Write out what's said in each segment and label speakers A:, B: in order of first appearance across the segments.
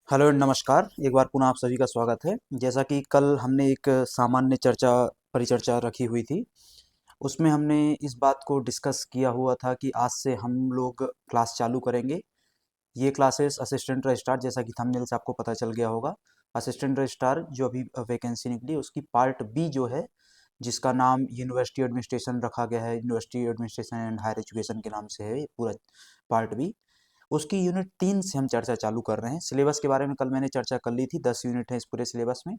A: Hello नमस्कार। एक बार पुनः आप सभी का स्वागत है। जैसा कि कल हमने एक सामान्य परिचर्चा रखी हुई थी, उसमें हमने इस बात को डिस्कस किया हुआ था कि आज से हम लोग क्लास चालू करेंगे। ये क्लासेस असिस्टेंट रजिस्ट्रार, जैसा कि थंबनेल से आपको पता चल गया होगा, असिस्टेंट रजिस्ट्रार जो अभी वैकेंसी निकली उसकी पार्ट बी जो है, जिसका नाम यूनिवर्सिटी एडमिनिस्ट्रेशन रखा गया है, university administration and higher education के नाम से है ये पूरा पार्ट बी। उसकी यूनिट 3 से हम चर्चा चालू कर रहे हैं। सिलेबस के बारे में कल मैंने चर्चा कर ली थी, 10 यूनिट है इस पूरे सिलेबस में।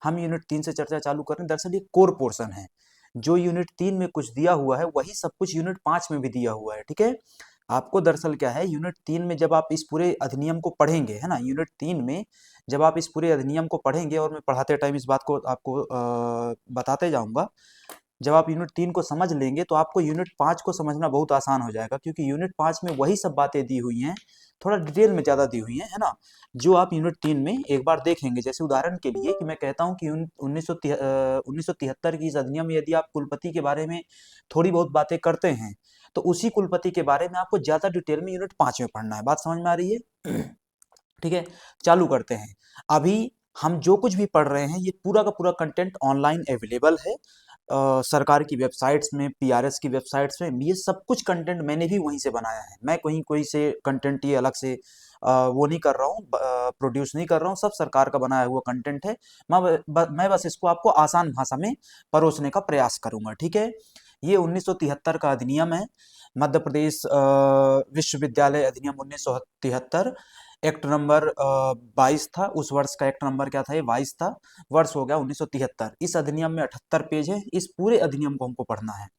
A: हम यूनिट 3 से चर्चा चालू कर रहे हैं। दरअसल ये कोर पोर्शन है। जो यूनिट 3 में कुछ दिया हुआ है वही सब कुछ यूनिट 5 में भी दिया हुआ है, ठीक है। आपको दरअसल क्या है, यूनिट 3 में जब आप इस पूरे अधिनियम को पढ़ेंगे, है ना, यूनिट 3 में जब आप इस पूरे अधिनियम को पढ़ेंगे, और मैं पढ़ाते टाइम इस बात को आपको बताते जाऊंगा, जब आप यूनिट 3 को समझ लेंगे तो आपको यूनिट 5 को समझना बहुत आसान हो जाएगा, क्योंकि यूनिट 5 में वही सब बातें दी हुई हैं, थोड़ा डिटेल में ज़्यादा दी हुई हैं, है ना, जो आप यूनिट 3 में एक बार देखेंगे। जैसे उदाहरण के लिए कि मैं कहता हूं कि 1973 की इस अधिनियम में यदि आप कुलपति के बारे में थोड़ी बहुत बातें करते हैं, तो उसी कुलपति के बारे में आपको ज़्यादा डिटेल में यूनिट 5 में पढ़ना है। बात समझ में आ रही है? ठीक है, चालू करते हैं। अभी हम जो कुछ भी पढ़ रहे हैं ये पूरा का पूरा कंटेंट ऑनलाइन अवेलेबल है, सरकार की वेबसाइट्स में, पीआरएस की वेबसाइट्स में। ये सब कुछ कंटेंट मैंने भी वहीं से बनाया है। मैं कहीं कोई से कंटेंट ये अलग से वो नहीं कर रहा हूँ, प्रोड्यूस नहीं कर रहा हूँ। सब सरकार का बनाया हुआ कंटेंट है। मैं बस इसको आपको आसान भाषा में परोसने का प्रयास करूंगा, ठीक है। ये 1973 का अधिनियम है, मध्य प्रदेश विश्वविद्यालय अधिनियम 1973। एक्ट नंबर 22 था, उस वर्ष का एक्ट नंबर क्या था, ये 22 था। वर्ष हो गया 1973। इस अधिनियम में 78 पेज है। इस पूरे अधिनियम को हमको पढ़ना है।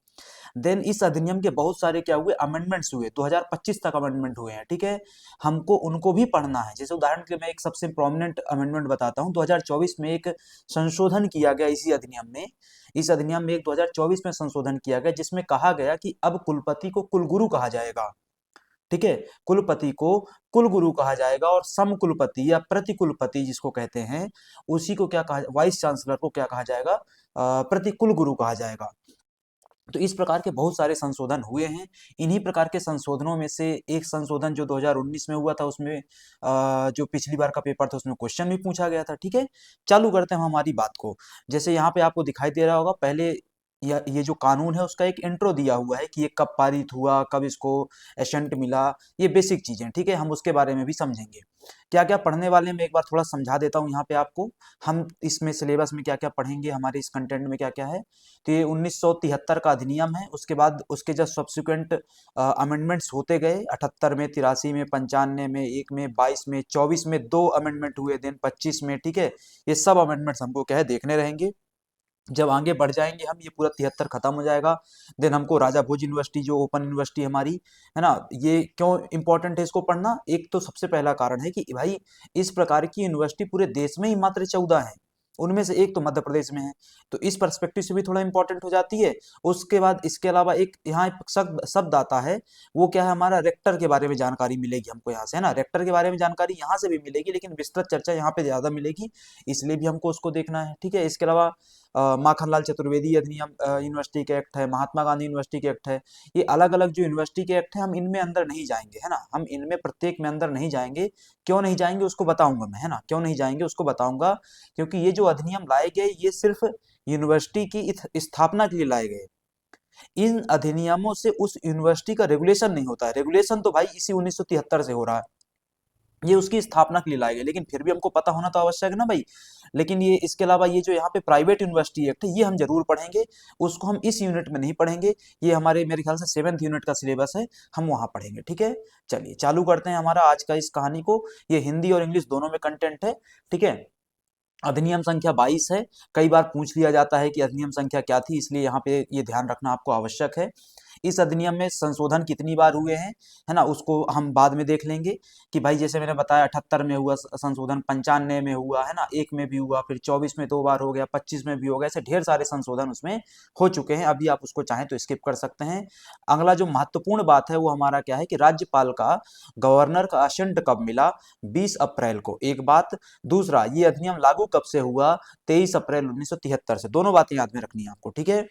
A: देन इस अधिनियम के बहुत सारे क्या हुए, अमेंडमेंट्स हुए, 2025 तक अमेंडमेंट हुए हैं, ठीक है। हमको उनको भी पढ़ना है। जैसे उदाहरण के लिए मैं एक सबसे प्रोमिनेंट अमेंडमेंट बताता हूँ। 2024 में एक संशोधन किया गया इसी अधिनियम में। इस अधिनियम में एक 2024 में संशोधन किया गया, जिसमें कहा गया कि अब कुलपति को कुलगुरु कहा जाएगा, ठीक है। कुलपति को कुलगुरु कहा जाएगा, और सम कुलपति या प्रति कुलपति जिसको कहते हैं, उसी को क्या कहा, वाइस चांसलर को क्या कहा जाएगा, प्रति कुलगुरु कहा जाएगा। तो इस प्रकार के बहुत सारे संशोधन हुए हैं। इन्हीं प्रकार के संशोधनों में से एक संशोधन जो 2019 में हुआ था, उसमें जो पिछली बार का पेपर था उसमें क्वेश्चन भी पूछा गया था, ठीक है। चालू करते हैं हम हमारी बात को। जैसे यहाँ पे आपको दिखाई दे रहा होगा, पहले ये जो कानून है उसका एक इंट्रो दिया हुआ है कि ये कब पारित हुआ, कब इसको एसेंट मिला, ये बेसिक चीजें, ठीक है। हम उसके बारे में भी समझेंगे। क्या क्या पढ़ने वाले में एक बार थोड़ा समझा देता हूँ यहाँ पे आपको। हम इसमें सिलेबस में क्या क्या पढ़ेंगे, हमारे इस कंटेंट में क्या क्या है। तो ये 1973 का अधिनियम है। उसके बाद उसके जो सब्सिक्वेंट अमेंडमेंट्स होते गए, 78 में, 83 में, 95 में, 1 में, 22 में, 24 में 2 अमेंडमेंट हुए, देन 25 में, ठीक है। ये सब अमेंडमेंट्स हमको क्या है, देखने रहेंगे। जब आगे बढ़ जाएंगे हम, ये पूरा 73 खत्म हो जाएगा। देन हमको राजा भोज यूनिवर्सिटी, जो ओपन यूनिवर्सिटी हमारी है ना, ये क्यों इंपॉर्टेंट है इसको पढ़ना। एक तो सबसे पहला कारण है कि भाई इस प्रकार की यूनिवर्सिटी पूरे देश में ही मात्र 14 है, उनमें से एक तो मध्य प्रदेश में है। तो इस पर्सपेक्टिव से भी थोड़ा इंपॉर्टेंट हो जाती है। उसके बाद इसके अलावा एक यहाँ एक शब्द शब्द आता है, वो क्या है, हमारा रेक्टर के बारे में जानकारी मिलेगी हमको यहाँ से, है ना। रेक्टर के बारे में जानकारी यहाँ से भी मिलेगी, लेकिन विस्तृत चर्चा यहाँ पे ज्यादा मिलेगी, इसलिए भी हमको उसको देखना है, ठीक है। इसके अलावा माखनलाल चतुर्वेदी अधिनियम यूनिवर्सिटी के एक्ट है, महात्मा गांधी यूनिवर्सिटी के एक्ट है। ये अलग अलग जो यूनिवर्सिटी के एक्ट है, हम इनमें अंदर नहीं जाएंगे, है ना। हम इनमें प्रत्येक में अंदर नहीं जाएंगे। क्यों नहीं जाएंगे उसको बताऊंगा मैं, है ना। क्यों नहीं जाएंगे उसको बताऊंगा, क्योंकि ये जो अधिनियम लाए गए ये सिर्फ यूनिवर्सिटी की स्थापना के लिए लाए गए। इन अधिनियमों से उस यूनिवर्सिटी का रेगुलेशन नहीं होता है। रेगुलेशन तो भाई इसी 1973 से हो रहा है, ये उसकी स्थापना के लिए लाए गए, लेकिन फिर भी हमको पता होना तो आवश्यक है ना भाई। लेकिन ये इसके अलावा ये जो यहाँ पे प्राइवेट यूनिवर्सिटी एक्ट है, ये हम जरूर पढ़ेंगे। उसको हम इस यूनिट में नहीं पढ़ेंगे। ये हमारे मेरे ख्याल से 7th यूनिट का सिलेबस है, हम वहाँ पढ़ेंगे, ठीक है। चलिए चालू करते हैं हमारा आज का इस कहानी को। ये हिंदी और इंग्लिश दोनों में कंटेंट है, ठीक है। अधिनियम संख्या 22 है। कई बार पूछ लिया जाता है कि अधिनियम संख्या क्या थी, इसलिए यहाँ पे ये ध्यान रखना आपको आवश्यक है। इस अधिनियम में संशोधन कितनी बार हुए हैं, है ना, उसको हम बाद में देख लेंगे। कि भाई जैसे मैंने बताया 78 में हुआ संशोधन, 95 में हुआ, है ना, 1 में भी हुआ, फिर 24 में 2 बार हो गया, 25 में भी हो गया। ऐसे ढेर सारे संशोधन उसमें हो चुके हैं। अभी आप उसको चाहें तो स्किप कर सकते हैं। अगला जो महत्वपूर्ण बात है वो हमारा क्या है कि राज्यपाल का गवर्नर का असेंट कब मिला, 20 अप्रैल को, एक बात। दूसरा, ये अधिनियम लागू कब से हुआ, 23 अप्रैल 1973 से। दोनों बातें याद में रखनी है आपको, ठीक है।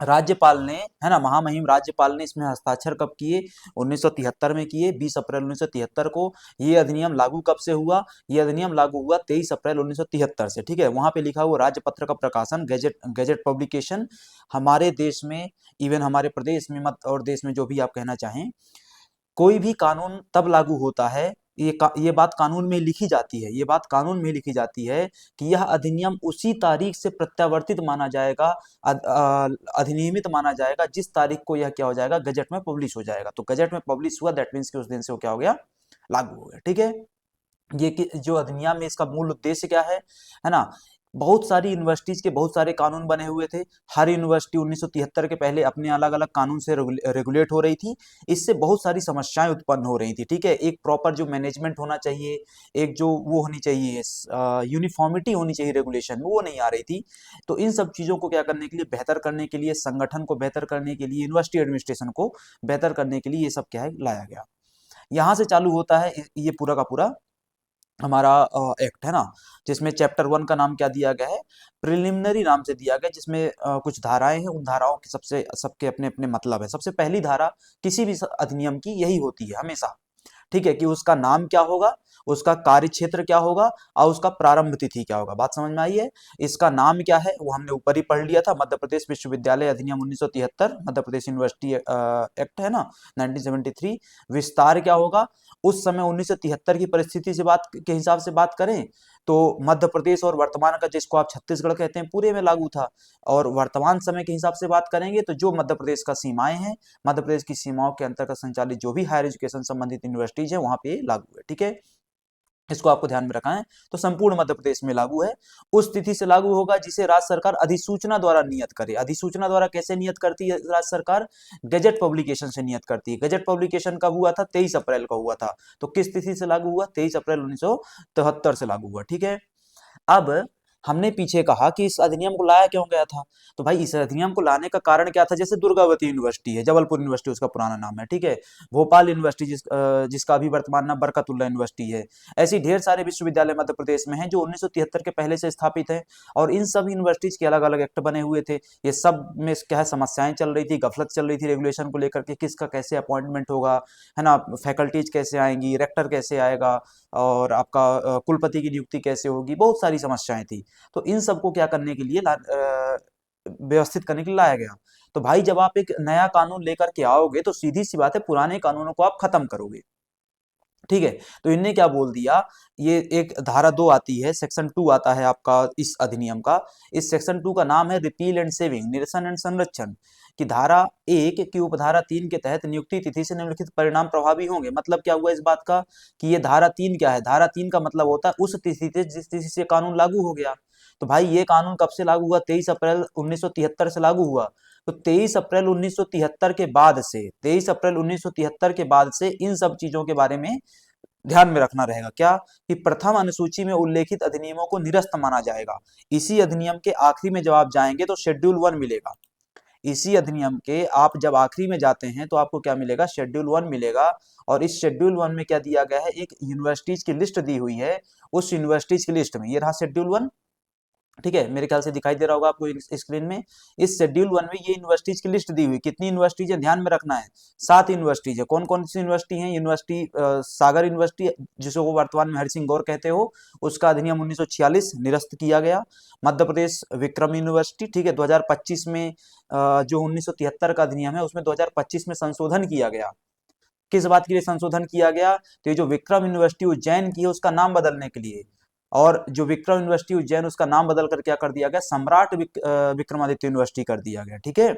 A: राज्यपाल ने, है ना, महामहिम राज्यपाल ने इसमें हस्ताक्षर कब किए? 1973 में किए, 20 अप्रैल 1973 को। ये अधिनियम लागू कब से हुआ? ये अधिनियम लागू हुआ 23 अप्रैल 1973 से, ठीक है। वहां पे लिखा हुआ राजपत्र का प्रकाशन, गैजेट गैजेट पब्लिकेशन हमारे देश में, इवन हमारे प्रदेश में मत और देश में, जो भी आप कहना चाहें, कोई भी कानून तब लागू होता है, ये बात कानून में लिखी जाती है, ये बात कानून में लिखी जाती है कि यह अधिनियम उसी तारीख से प्रत्यावर्तित माना जाएगा, अधिनियमित माना जाएगा जिस तारीख को यह क्या हो जाएगा, गजट में पब्लिश हो जाएगा। तो गजट में पब्लिश हुआ, दैट मीन्स कि उस दिन से वो क्या हो गया, लागू हो गया, ठीक है। ये कि जो अधिनियम में इसका मूल उद्देश्य क्या है ना। बहुत सारी यूनिवर्सिटीज के बहुत सारे कानून बने हुए थे। हर यूनिवर्सिटी 1973 के पहले अपने अलग अलग कानून से रेगुलेट हो रही थी। इससे बहुत सारी समस्याएं उत्पन्न हो रही थी, ठीक है। एक प्रॉपर जो मैनेजमेंट होना चाहिए, एक जो वो होनी चाहिए, यूनिफॉर्मिटी होनी चाहिए रेगुलेशन में, वो नहीं आ रही थी। तो इन सब चीजों को क्या करने के लिए, बेहतर करने के लिए, संगठन को बेहतर करने के लिए, यूनिवर्सिटी एडमिनिस्ट्रेशन को बेहतर करने के लिए ये सब क्या है, लाया गया। यहाँ से चालू होता है ये पूरा का पूरा हमारा एक्ट, है ना, जिसमें चैप्टर 1 का नाम क्या दिया गया है, प्रिलिमिनरी नाम से दिया गया, जिसमें कुछ धाराएं हैं। उन धाराओं के सबके अपने अपने मतलब है। सबसे पहली धारा किसी भी अधिनियम की यही होती है हमेशा, ठीक है, कि उसका नाम क्या होगा, उसका कार्य क्षेत्र क्या होगा, और उसका प्रारंभ तिथि क्या होगा। बात समझ में आई है? इसका नाम क्या है वो हमने ऊपर ही पढ़ लिया था, मध्य प्रदेश विश्वविद्यालय अधिनियम 1973, मध्य प्रदेश यूनिवर्सिटी एक्ट, है ना, 1973। विस्तार क्या होगा, उस समय 1973 की परिस्थिति से बात के हिसाब से बात करें तो मध्य प्रदेश और वर्तमान का, जिसको आप छत्तीसगढ़ कहते हैं, पूरे में लागू था। और वर्तमान समय के हिसाब से बात करेंगे तो जो मध्य प्रदेश का सीमाएं हैं, मध्य प्रदेश की सीमाओं के अंतर्गत संचालित जो भी हायर एजुकेशन संबंधित यूनिवर्सिटीज है वहां पे लागू है, ठीक है। इसको आपको ध्यान में रखना है। तो संपूर्ण मध्य प्रदेश में लागू है। उस तिथि से लागू होगा जिसे राज्य सरकार अधिसूचना द्वारा नियत करे। अधिसूचना द्वारा कैसे नियत करती है राज्य सरकार? गजट पब्लिकेशन से नियत करती है। गजट पब्लिकेशन कब हुआ था? 23 अप्रैल को हुआ था। तो किस तिथि से लागू हुआ? 23 अप्रैल 1973 से लागू हुआ, ठीक है। अब हमने पीछे कहा कि इस अधिनियम को लाया क्यों गया था, तो भाई इस अधिनियम को लाने का कारण क्या था? जैसे दुर्गावती यूनिवर्सिटी है, जबलपुर यूनिवर्सिटी उसका पुराना नाम है, ठीक है। भोपाल यूनिवर्सिटी जिसका अभी वर्तमान नाम बरकतुल्ला यूनिवर्सिटी है। ऐसी ढेर सारे विश्वविद्यालय मध्य प्रदेश में हैं जो 1973 के पहले से स्थापित है। और इन सब यूनिवर्सिटीज के अलग अलग एक्ट बने हुए थे। ये सब में क्या है, समस्याएं चल रही थी, गफलत चल रही थी रेगुलेशन को लेकर के, किसका कैसे अपॉइंटमेंट होगा, है ना, फैकल्टीज कैसे आएंगी, रेक्टर कैसे आएगा, और आपका कुलपति की नियुक्ति कैसे होगी, बहुत सारी समस्याएं थी। तो इन सबको क्या करने के लिए व्यवस्थित करने के लिए लाया गया। तो भाई जब आप एक नया कानून लेकर के आओगे तो सीधी सी बात है, पुराने कानूनों को आप खत्म करोगे, ठीक है। तो इनने क्या बोल दिया, ये एक धारा 2 आती है, सेक्शन 2 आता है आपका इस अधिनियम का। इस सेक्शन 2 का नाम है रिपील एंड सेविंग, निरसन एंड संरक्षण। कि धारा 1 की उपधारा 3 के तहत नियुक्ति तिथि से निम्नलिखित परिणाम प्रभावी होंगे। मतलब क्या हुआ इस बात का, कि ये धारा 3 क्या है? धारा 3 का मतलब होता है उस तिथि से जिस तिथि से कानून लागू हो गया। तो भाई ये कानून कब से लागू हुआ? 23 अप्रैल 1973 से लागू हुआ। तो 23 अप्रैल 1973 के बाद से, 23 अप्रैल 1973 के बाद से इन सब चीजों के बारे में ध्यान में रखना रहेगा। क्या? कि प्रथम अनुसूची में उल्लेखित अधिनियमों को निरस्त माना जाएगा। इसी अधिनियम के आखिरी में जब आप जाएंगे तो शेड्यूल 1 मिलेगा। इसी अधिनियम के आप जब आखिरी में जाते हैं तो आपको क्या मिलेगा? शेड्यूल 1 मिलेगा। और इस शेड्यूल 1 में क्या दिया गया है? एक यूनिवर्सिटीज की लिस्ट दी हुई है। उस यूनिवर्सिटीज की लिस्ट में ये रहा शेड्यूल 1, ठीक है, मेरे ख्याल से दिखाई दे रहा होगा आपको स्क्रीन में। इस शेड्यूल 1 में ये यूनिवर्सिटीज की लिस्ट दी हुई। कितनी यूनिवर्सिटीज है ध्यान में रखना है? 7 यूनिवर्सिटीज है। कौन कौन सी यूनिवर्सिटी है? यूनिवर्सिटी सागर यूनिवर्सिटी, जिसको वर्तमान में हरिसिंह गौर कहते हो, उसका अधिनियम 1946 निरस्त किया गया। मध्य प्रदेश विक्रम यूनिवर्सिटी, ठीक है, 2025 में जो 1973 का अधिनियम है उसमें 2025 में संशोधन किया गया। किस बात के लिए संशोधन किया गया? तो ये जो विक्रम यूनिवर्सिटी उज्जैन की है उसका नाम बदलने के लिए। और जो विक्रम यूनिवर्सिटी उज्जैन, उसका नाम बदल कर क्या कर दिया गया? सम्राट विक्रमादित्य यूनिवर्सिटी कर दिया गया, ठीक है।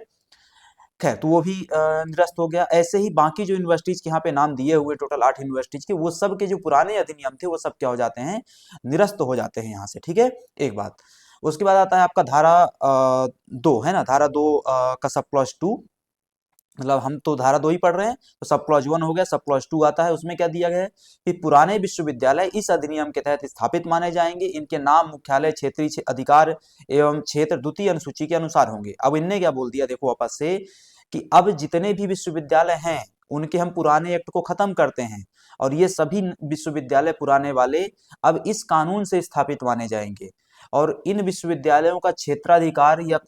A: खैर, तो वो भी निरस्त हो गया। ऐसे ही बाकी जो यूनिवर्सिटीज के यहाँ पे नाम दिए हुए टोटल 8 यूनिवर्सिटीज के, वो सब के जो पुराने अधिनियम थे वो सब क्या हो जाते हैं? निरस्त हो जाते हैं यहाँ से, ठीक है। एक बात। उसके बाद आता है आपका धारा 2, है ना, धारा 2 का सब क्लॉज 2। मतलब हम तो धारा 2 ही पढ़ रहे हैं, तो सब क्लॉज 1 हो गया, सब क्लॉज 2 आता है। उसमें क्या दिया गया है? कि पुराने विश्वविद्यालय इस अधिनियम के तहत स्थापित माने जाएंगे। इनके नाम, मुख्यालय, क्षेत्रीय अधिकार एवं क्षेत्र द्वितीय अनुसूची के अनुसार होंगे। अब इनने क्या बोल दिया, देखो वापस से, कि अब जितने भी विश्वविद्यालय हैं उनके हम पुराने एक्ट को खत्म करते हैं, और ये सभी विश्वविद्यालय पुराने वाले अब इस कानून से स्थापित माने जाएंगे। और इन विश्वविद्यालयों का क्षेत्राधिकार या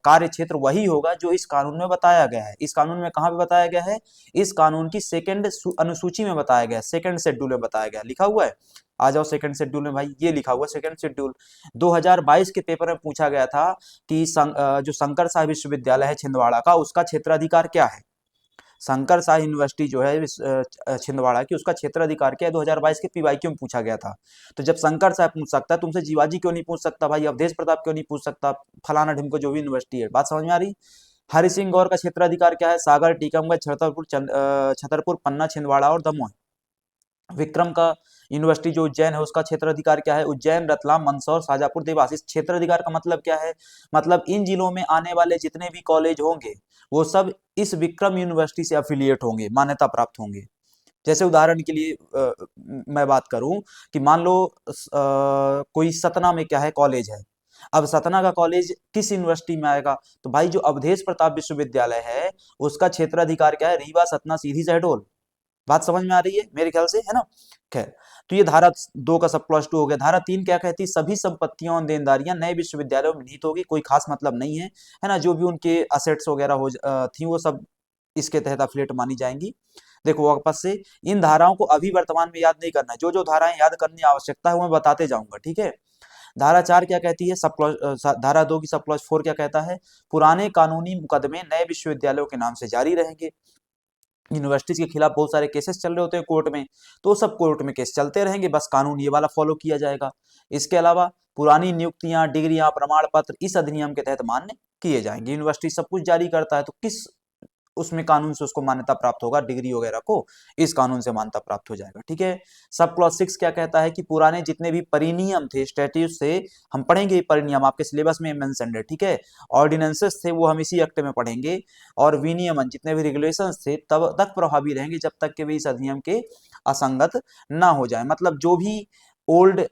A: कार्य क्षेत्र वही होगा जो इस कानून में बताया गया है। इस कानून में कहाँ पे बताया गया है? इस कानून की सेकंड अनुसूची में बताया गया है, सेकंड शेड्यूल में बताया गया है, लिखा हुआ है। आ जाओ सेकंड शेड्यूल में भाई, ये लिखा हुआ सेकंड शेड्यूल। 2022 के पेपर में पूछा गया था कि जो शंकर साई विश्वविद्यालय है छिंदवाड़ा का, उसका क्षेत्राधिकार क्या है। शंकर साई यूनिवर्सिटी जो है छिंदवाड़ा की, उसका क्षेत्राधिकार क्या है, 2022 के पीवाईक्यू में पूछा गया था। तो जब शंकर साई पूछ सकता है, तुमसे जीवाजी क्यों नहीं पूछ सकता भाई, अवधेश प्रताप क्यों नहीं पूछ सकता, फलाना ढिमको जो भी यूनिवर्सिटी है। बात समझ में आ रही? हरि सिंह गौर का क्षेत्राधिकार क्या है? सागर, टीकमगढ़, छतरपुर, पन्ना, छिंदवाड़ा और दमोह। विक्रम का यूनिवर्सिटी जो उज्जैन है, उसका क्षेत्राधिकार क्या है? उज्जैन, रतलाम, मंदसौर, शाजापुर, देवास। इस क्षेत्राधिकार का मतलब क्या है? मतलब इन जिलों में आने वाले जितने भी कॉलेज होंगे वो सब इस विक्रम यूनिवर्सिटी से अफिलिएट होंगे, मान्यता प्राप्त होंगे। जैसे उदाहरण के लिए मैं बात करूं कि मान लो कोई सतना में क्या है कॉलेज है। अब सतना का कॉलेज किस यूनिवर्सिटी में आएगा? तो भाई जो अवधेश प्रताप विश्वविद्यालय है उसका क्षेत्राधिकार क्या है? रीवा, सतना, सीधी, शहडोल। बात समझ में आ रही है मेरे ख्याल से, है ना? खैर, तो ये धारा 2 का सब क्लॉज 2 हो गया। धारा 3 क्या कहती है? सभी संपत्तियां और देनदारियां नए विश्वविद्यालयों में निहित होगी, कोई खास मतलब नहीं है ना? जो भी उनके असेट्स वगैरह थी वो सब इसके तहत अफिलिएट मानी जाएंगी। देखो वापस से इन धाराओं को अभी वर्तमान में याद नहीं करना है, जो जो धाराएं याद करने की आवश्यकता है वो मैं बताते जाऊंगा, ठीक है? धारा 4 क्या कहती है? सब क्लॉज धारा 2 की सब क्लॉज 4 क्या कहता है? पुराने कानूनी मुकदमे नए विश्वविद्यालयों के नाम से जारी रहेंगे। यूनिवर्सिटीज के खिलाफ बहुत सारे केसेस चल रहे होते हैं कोर्ट में, तो सब कोर्ट में केस चलते रहेंगे, बस कानून ये वाला फॉलो किया जाएगा। इसके अलावा पुरानी नियुक्तियां, डिग्रियां, प्रमाण पत्र इस अधिनियम के तहत मान्य किए जाएंगे। यूनिवर्सिटी सब कुछ जारी करता है, तो किस उसमें कानून से उसको मान्यता प्राप्त होगा? डिग्री वगैरह को इस कानून से मान्यता प्राप्त हो जाएगा, ठीक है? सब क्लॉज 6 क्या कहता है? कि पुराने जितने भी परिनियम थे, स्टैट्यूट से, हम पढ़ेंगे परिनियम, आपके सिलेबस में मेंशन्ड है, ठीक है? ऑर्डिनेंसेस थे वो हम इसी एक्ट में पढ़ेंगे। और विनियमन जितने भी रेगुलेशंस थे तब तक प्रभावी रहेंगे जब तक कि वे इस अधिनियम के असंगत ना हो जाए। मतलब जो भी ओल्ड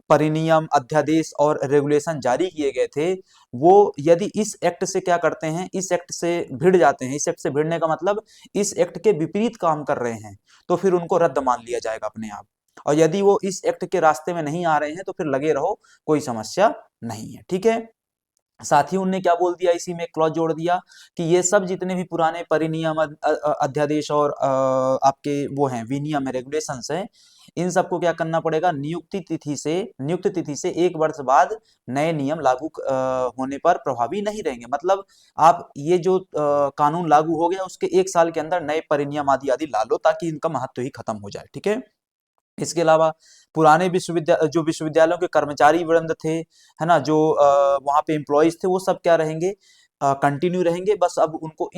A: परिनियम, अध्यादेश और रेगुलेशन जारी किए गए थे वो यदि इस एक्ट से क्या करते हैं, इस एक्ट से भिड़ जाते हैं, इस एक्ट से भिड़ने का मतलब इस एक्ट के विपरीत काम कर रहे हैं, तो फिर उनको रद्द मान लिया जाएगा अपने आप। और यदि वो इस एक्ट के रास्ते में नहीं आ रहे हैं तो फिर लगे रहो, कोई समस्या नहीं है, ठीक है? साथ ही उनने क्या बोल दिया, इसी में क्लॉज जोड़ दिया कि ये सब जितने भी पुराने परिनियम, अध्यादेश और आपके वो हैं विनियम है, रेगुलेशंस हैं, इन सबको क्या करना पड़ेगा? नियुक्त तिथि से 1 वर्ष बाद नए नियम लागू होने पर प्रभावी नहीं रहेंगे। मतलब आप ये जो कानून लागू हो गया उसके 1 साल के अंदर नए परिनियम आदि आदि ला लो, ताकि इनका महत्व ही खत्म हो जाए, ठीक है? इसके अलावा पुराने जो विश्वविद्यालयों के कर्मचारी वृंद थे, है ना, जो वहां पे एम्प्लॉयज थे, वो सब क्या रहेंगे? कंटिन्यू रहेंगे। बस अब उनको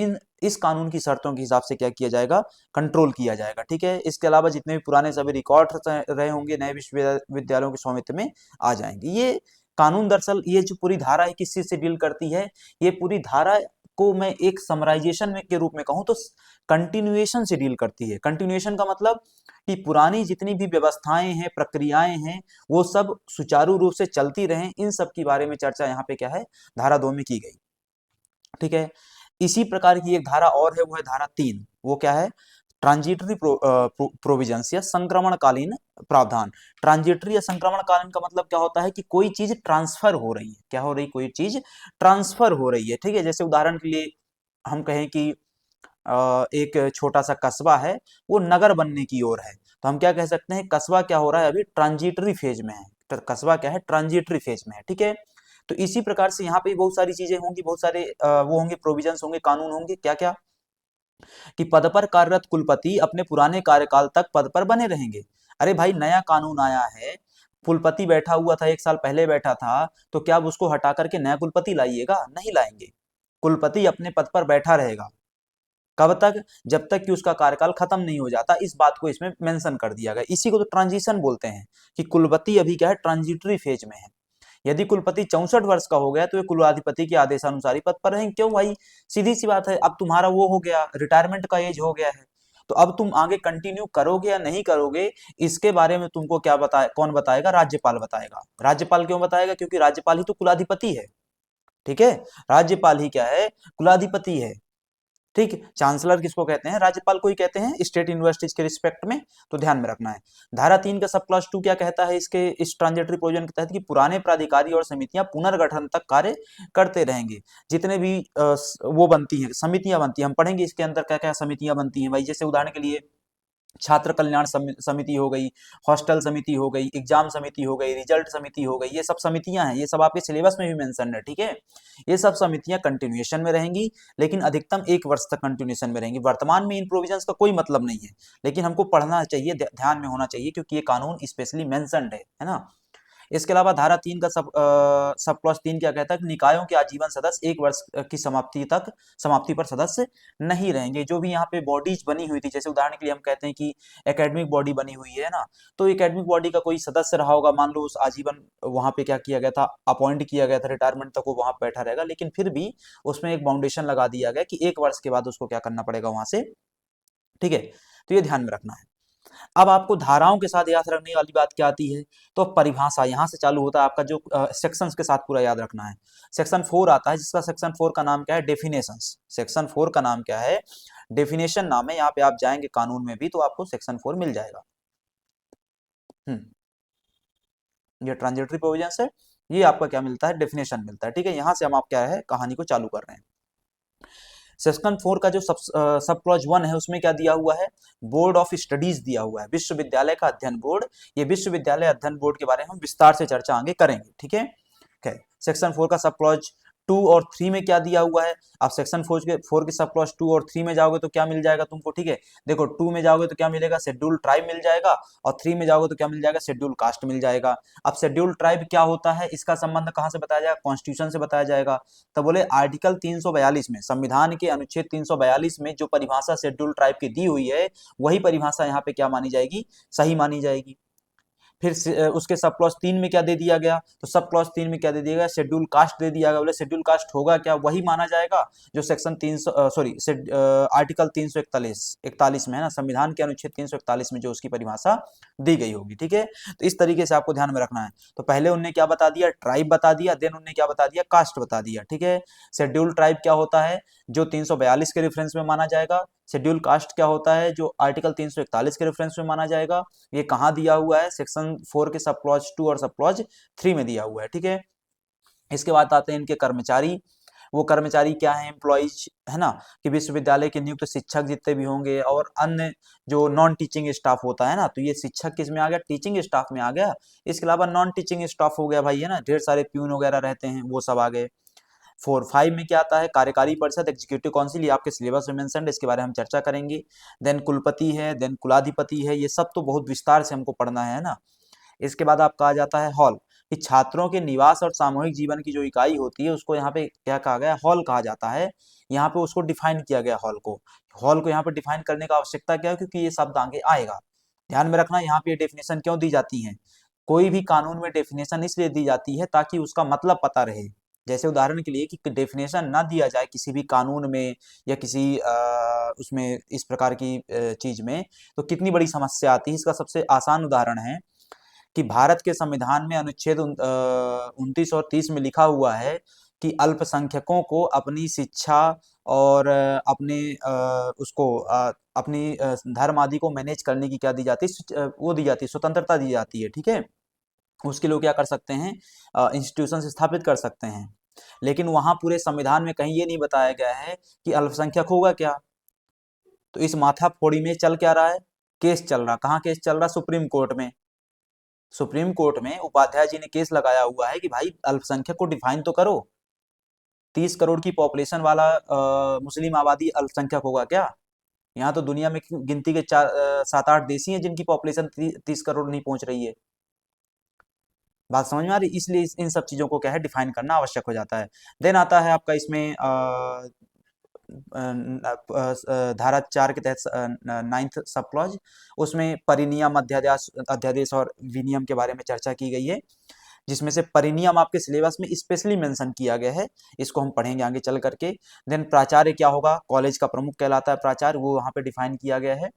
A: इस कानून की शर्तों के हिसाब से क्या किया जाएगा? कंट्रोल किया जाएगा, ठीक है? इसके अलावा जितने भी पुराने सभी रिकॉर्ड रहे होंगे नए विश्वविद्यालयों के स्वामित्व में आ जाएंगे। ये कानून दरअसल ये जो पूरी धारा है किस चीज से डील करती है? ये पूरी धारा को मैं एक समराइजेशन में के रूप में कहूं तो कंटिन्यूएशन से डील करती है। कंटिन्यूएशन का मतलब कि पुरानी जितनी भी व्यवस्थाएं हैं, प्रक्रियाएं हैं, वो सब सुचारू रूप से चलती रहें, इन सब के बारे में चर्चा यहाँ पे क्या है? धारा 2 में की गई, ठीक है? इसी प्रकार की एक धारा और है, वो है धारा 3। वो क्या है? ट्रांजिटरी प्रोविजंस या संक्रमणकालीन प्रावधान। ट्रांजिटरी या संक्रमणकालीन का मतलब क्या होता है? कि कोई चीज ट्रांसफर हो रही है। क्या हो रही? कोई चीज ट्रांसफर हो रही है, ठीक है? जैसे उदाहरण के लिए हम कहें कि एक छोटा सा कस्बा है, वो नगर बनने की ओर है, तो हम क्या कह सकते हैं? कस्बा क्या हो रहा है? अभी ट्रांजिटरी फेज में है। तो कस्बा क्या है? ट्रांजिटरी फेज में है, ठीक है? तो इसी प्रकार से यहाँ पे बहुत सारी चीजें होंगी, बहुत सारे वो होंगे, प्रोविजंस होंगे, कानून होंगे। क्या क्या? कि पद पर कार्यरत कुलपति अपने पुराने कार्यकाल तक पद पर बने रहेंगे। अरे भाई, नया कानून आया है, कुलपति बैठा हुआ था, 1 साल पहले बैठा था, तो क्या अब उसको हटा करके नया कुलपति लाइएगा? नहीं लाएंगे। कुलपति अपने पद पर बैठा रहेगा। कब तक? जब तक कि उसका कार्यकाल खत्म नहीं हो जाता। इस बात को इसमें मेंशन कर दिया गया। इसी को तो ट्रांजिशन बोलते हैं, कि कुलपति अभी क्या है? ट्रांजिटरी फेज में है। यदि कुलपति 64 वर्ष का हो गया तो ये कुलाधिपति के आदेशानुसार ही पद पर रहेंगे। क्यों भाई? सीधी सी बात है, अब तुम्हारा वो हो गया, रिटायरमेंट का एज हो गया है, तो अब तुम आगे कंटिन्यू करोगे या नहीं करोगे, इसके बारे में तुमको क्या बताए? कौन बताएगा? राज्यपाल बताएगा। राज्यपाल क्यों बताएगा? क्योंकि राज्यपाल ही तो कुलाधिपति है, ठीक है? राज्यपाल ही क्या है? कुलाधिपति है, ठीक, चांसलर किसको कहते हैं? राज्यपाल को ही कहते हैं स्टेट यूनिवर्सिटीज के रिस्पेक्ट में, तो ध्यान में रखना है। धारा 3 का सब क्लॉज 2 क्या कहता है इसके इस ट्रांजिटरी प्रोविजन के तहत कि पुराने प्राधिकारी और समितियां पुनर्गठन तक कार्य करते रहेंगे। जितने भी वो बनती हैं, समितियां बनती हैं, हम पढ़ेंगे इसके अंदर क्या क्या समितियां बनती हैं भाई। जैसे उदाहरण के लिए छात्र कल्याण समिति हो गई, हॉस्टल समिति हो गई, एग्जाम समिति हो गई, रिजल्ट समिति हो गई, ये सब समितियां हैं, ये सब आपके सिलेबस में भी मेंशन है, ठीक है। ये सब समितियां कंटिन्यूएशन में रहेंगी, लेकिन अधिकतम 1 वर्ष तक कंटिन्यूएशन में रहेंगी। वर्तमान में इन प्रोविजंस का कोई मतलब नहीं है, लेकिन हमको पढ़ना चाहिए, ध्यान में होना चाहिए, क्योंकि ये कानून स्पेशली मेंशनड है ना। इसके अलावा धारा 3 का सब क्लॉज 3 क्या कहता है कि निकायों के आजीवन सदस्य 1 वर्ष की समाप्ति पर सदस्य नहीं रहेंगे। जो भी यहाँ पे बॉडीज बनी हुई थी, जैसे उदाहरण के लिए हम कहते हैं कि एकेडमिक बॉडी बनी हुई है ना, तो एकेडमिक बॉडी का कोई सदस्य रहा होगा, मान लो उस आजीवन वहां पे क्या किया गया था, अपॉइंट किया गया था, रिटायरमेंट तक वो वहां बैठा रहेगा, लेकिन फिर भी उसमें एक बाउंडेशन लगा दिया गया कि 1 वर्ष के बाद उसको क्या करना पड़ेगा वहां से, ठीक है। तो ये ध्यान में रखना है। अब आपको धाराओं के साथ याद रखने वाली बात क्या आती है, तो परिभाषा यहां से चालू होता है आपका, जो सेक्शंस के साथ पूरा याद रखना है। सेक्शन 4 आता है, जिसका सेक्शन 4 का नाम क्या है, डेफिनेशंस। सेक्शन 4 का नाम क्या है, डेफिनेशन नाम है। यहाँ पे आप जाएंगे कानून में भी तो आपको सेक्शन 4 मिल जाएगा। ये ट्रांजिटरी प्रोविजन है, ये आपका क्या मिलता है, डेफिनेशन मिलता है, ठीक है। यहाँ से हम आप क्या है कहानी को चालू कर रहे हैं। सेक्शन 4 का जो सब क्लॉज 1 है, उसमें क्या दिया हुआ है, बोर्ड ऑफ स्टडीज दिया हुआ है, विश्वविद्यालय का अध्ययन बोर्ड। ये विश्वविद्यालय अध्ययन बोर्ड के बारे में हम विस्तार से चर्चा आगे करेंगे, ठीक है। सेक्शन 4 का सब क्लॉज 2 और 3 में क्या दिया हुआ है, आप सेक्शन 4 के सब क्लॉज 2 और 3 में जाओगे तो क्या मिल जाएगा तुमको, ठीक है। देखो 2 में जाओगे तो क्या मिलेगा, शेड्यूल ट्राइब मिल जाएगा, और 3 में जाओगे तो क्या मिल जाएगा, शेड्यूल कास्ट मिल जाएगा। अब शेड्यूल ट्राइब क्या होता है, इसका संबंध कहां से बताया जाएगा, कॉन्स्टिट्यूशन से बताया जाएगा। तो बोले आर्टिकल 342 में, संविधान के अनुच्छेद 342 में जो परिभाषा शेड्यूल ट्राइब की दी हुई है, वही परिभाषा यहाँ पे क्या मानी जाएगी, सही मानी जाएगी। फिर उसके सब क्लॉज 3 में क्या दे दिया गया, तो सब क्लॉज 3 में क्या दे दिया गया, शेड्यूल कास्ट दे दिया गया। बोले शेड्यूल कास्ट होगा क्या, वही माना जाएगा जो सेक्शन 300 सॉरी आर्टिकल 341 में है ना, संविधान के अनुच्छेद 341 में जो उसकी परिभाषा दी गई होगी, ठीक है। तो इस तरीके से आपको ध्यान में रखना है। तो पहले उनने क्या बता दिया, ट्राइब बता दिया, देन उनने क्या बता दिया, कास्ट बता दिया, ठीक है। शेड्यूल ट्राइब क्या होता है, जो 342 के रेफरेंस में माना जाएगा। शेड्यूल कास्ट क्या होता है, जो आर्टिकल 341 के रेफरेंस में माना जाएगा। ये कहाँ दिया हुआ है, सेक्शन 4 के सब क्लॉज 2 और सब क्लॉज 3 में दिया हुआ है, ठीक है। इसके बाद आते हैं इनके कर्मचारी। वो कर्मचारी क्या है, एम्प्लॉइज है ना, कि विश्वविद्यालय के नियुक्त शिक्षक जितने भी होंगे और अन्य जो नॉन टीचिंग स्टाफ होता है ना, तो ये शिक्षक किस में आ गया, टीचिंग स्टाफ में आ गया। इसके अलावा नॉन टीचिंग स्टाफ हो गया भाई, है ना, ढेर सारे प्यून वगैरह रहते हैं, वो सब आ गए। 4-5 में क्या आता है, कार्यकारी परिषद, एग्जीक्यूटिव काउंसिल, ये आपके सिलेबस में मेंशन है, इसके बारे में हम चर्चा करेंगे। देन कुलपति है, देन कुलाधिपति है, ये सब तो बहुत विस्तार से हमको पढ़ना है ना। इसके बाद आपका आ जाता है हॉल, कि छात्रों के निवास और सामूहिक जीवन की जो इकाई होती है उसको यहाँ पे क्या कहा गया, हॉल कहा जाता है। यहाँ पे उसको डिफाइन किया गया हॉल को। हॉल को यहाँ पे डिफाइन करने का आवश्यकता क्या है, क्योंकि ये शब्द आगे आएगा। ध्यान में रखना, यहाँ पे डेफिनेशन क्यों दी जाती है, कोई भी कानून में डेफिनेशन इसलिए दी जाती है ताकि उसका मतलब पता रहे। जैसे उदाहरण के लिए कि डेफिनेशन ना दिया जाए किसी भी कानून में या किसी उसमें इस प्रकार की चीज में, तो कितनी बड़ी समस्या आती है। इसका सबसे आसान उदाहरण है कि भारत के संविधान में अनुच्छेद 29 और 30 में लिखा हुआ है कि अल्पसंख्यकों को अपनी शिक्षा और अपने अपनी धर्म आदि को मैनेज करने की क्या दी जाती है, वो दी जाती है, स्वतंत्रता दी जाती है, ठीक है। उसके लोग क्या कर सकते हैं, इंस्टीट्यूशन स्थापित कर सकते हैं। लेकिन वहां पूरे संविधान में कहीं ये नहीं बताया गया है कि अल्पसंख्यक होगा क्या। तो इस माथाफोड़ी में चल क्या रहा है, केस चल रहा, कहाँ केस चल रहा, सुप्रीम कोर्ट में। सुप्रीम कोर्ट में उपाध्याय जी ने केस लगाया हुआ है कि भाई अल्पसंख्यक को डिफाइन तो करो। 30 करोड़ की पॉपुलेशन वाला मुस्लिम आबादी अल्पसंख्यक होगा क्या। यहाँ तो दुनिया में गिनती के 7-8 देश ही हैं जिनकी पॉपुलेशन 30 करोड़ नहीं पहुंच रही है। बात समझ में आ रही, इसलिए इन सब चीजों को क्या है, डिफाइन करना आवश्यक हो जाता है। देन आता है आपका इसमें धारा 4 के तहत 9th सब क्लॉज, उसमें परिनियम, अध्यादेश अध्यादेश और विनियम के बारे में चर्चा की गई है, जिसमें से परिनियम आपके सिलेबस में स्पेशली मेंशन किया गया है, इसको हम पढ़ेंगे आगे चल करके। देन प्राचार्य क्या होगा, कॉलेज का प्रमुख कहलाता है प्राचार्य, वो वहां पे डिफाइन किया गया है।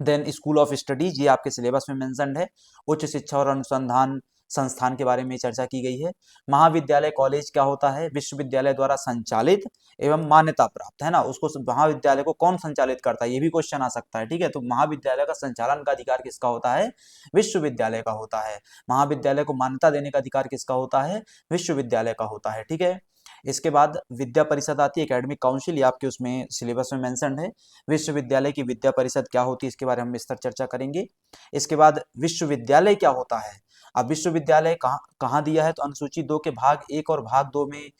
A: देन स्कूल ऑफ स्टडीज, ये आपके सिलेबस में मेंशनड है, उच्च शिक्षा और अनुसंधान संस्थान के बारे में चर्चा की गई है। महाविद्यालय कॉलेज क्या होता है? विश्वविद्यालय द्वारा संचालित एवं मान्यता प्राप्त, है ना। उसको महाविद्यालय को कौन संचालित करता है, ये भी क्वेश्चन आ सकता है, ठीक है। तो महाविद्यालय का संचालन का अधिकार किसका होता है? विश्वविद्यालय का होता है। महाविद्यालय को मान्यता देने का अधिकार किसका होता है? विश्वविद्यालय का होता है, ठीक है। इसके बाद विद्या परिषद आती है, एकेडमिक काउंसिल, ये आपके उसमें सिलेबस में मेंशन्ड है। विश्वविद्यालय की विद्या परिषद क्या होती है, इसके बारे में हम विस्तार चर्चा करेंगे। इसके बाद विश्वविद्यालय क्या होता है? अब विश्वविद्यालय कहाँ कहाँ दिया है? तो अनुसूची 2 के भाग 1 और भाग 2 में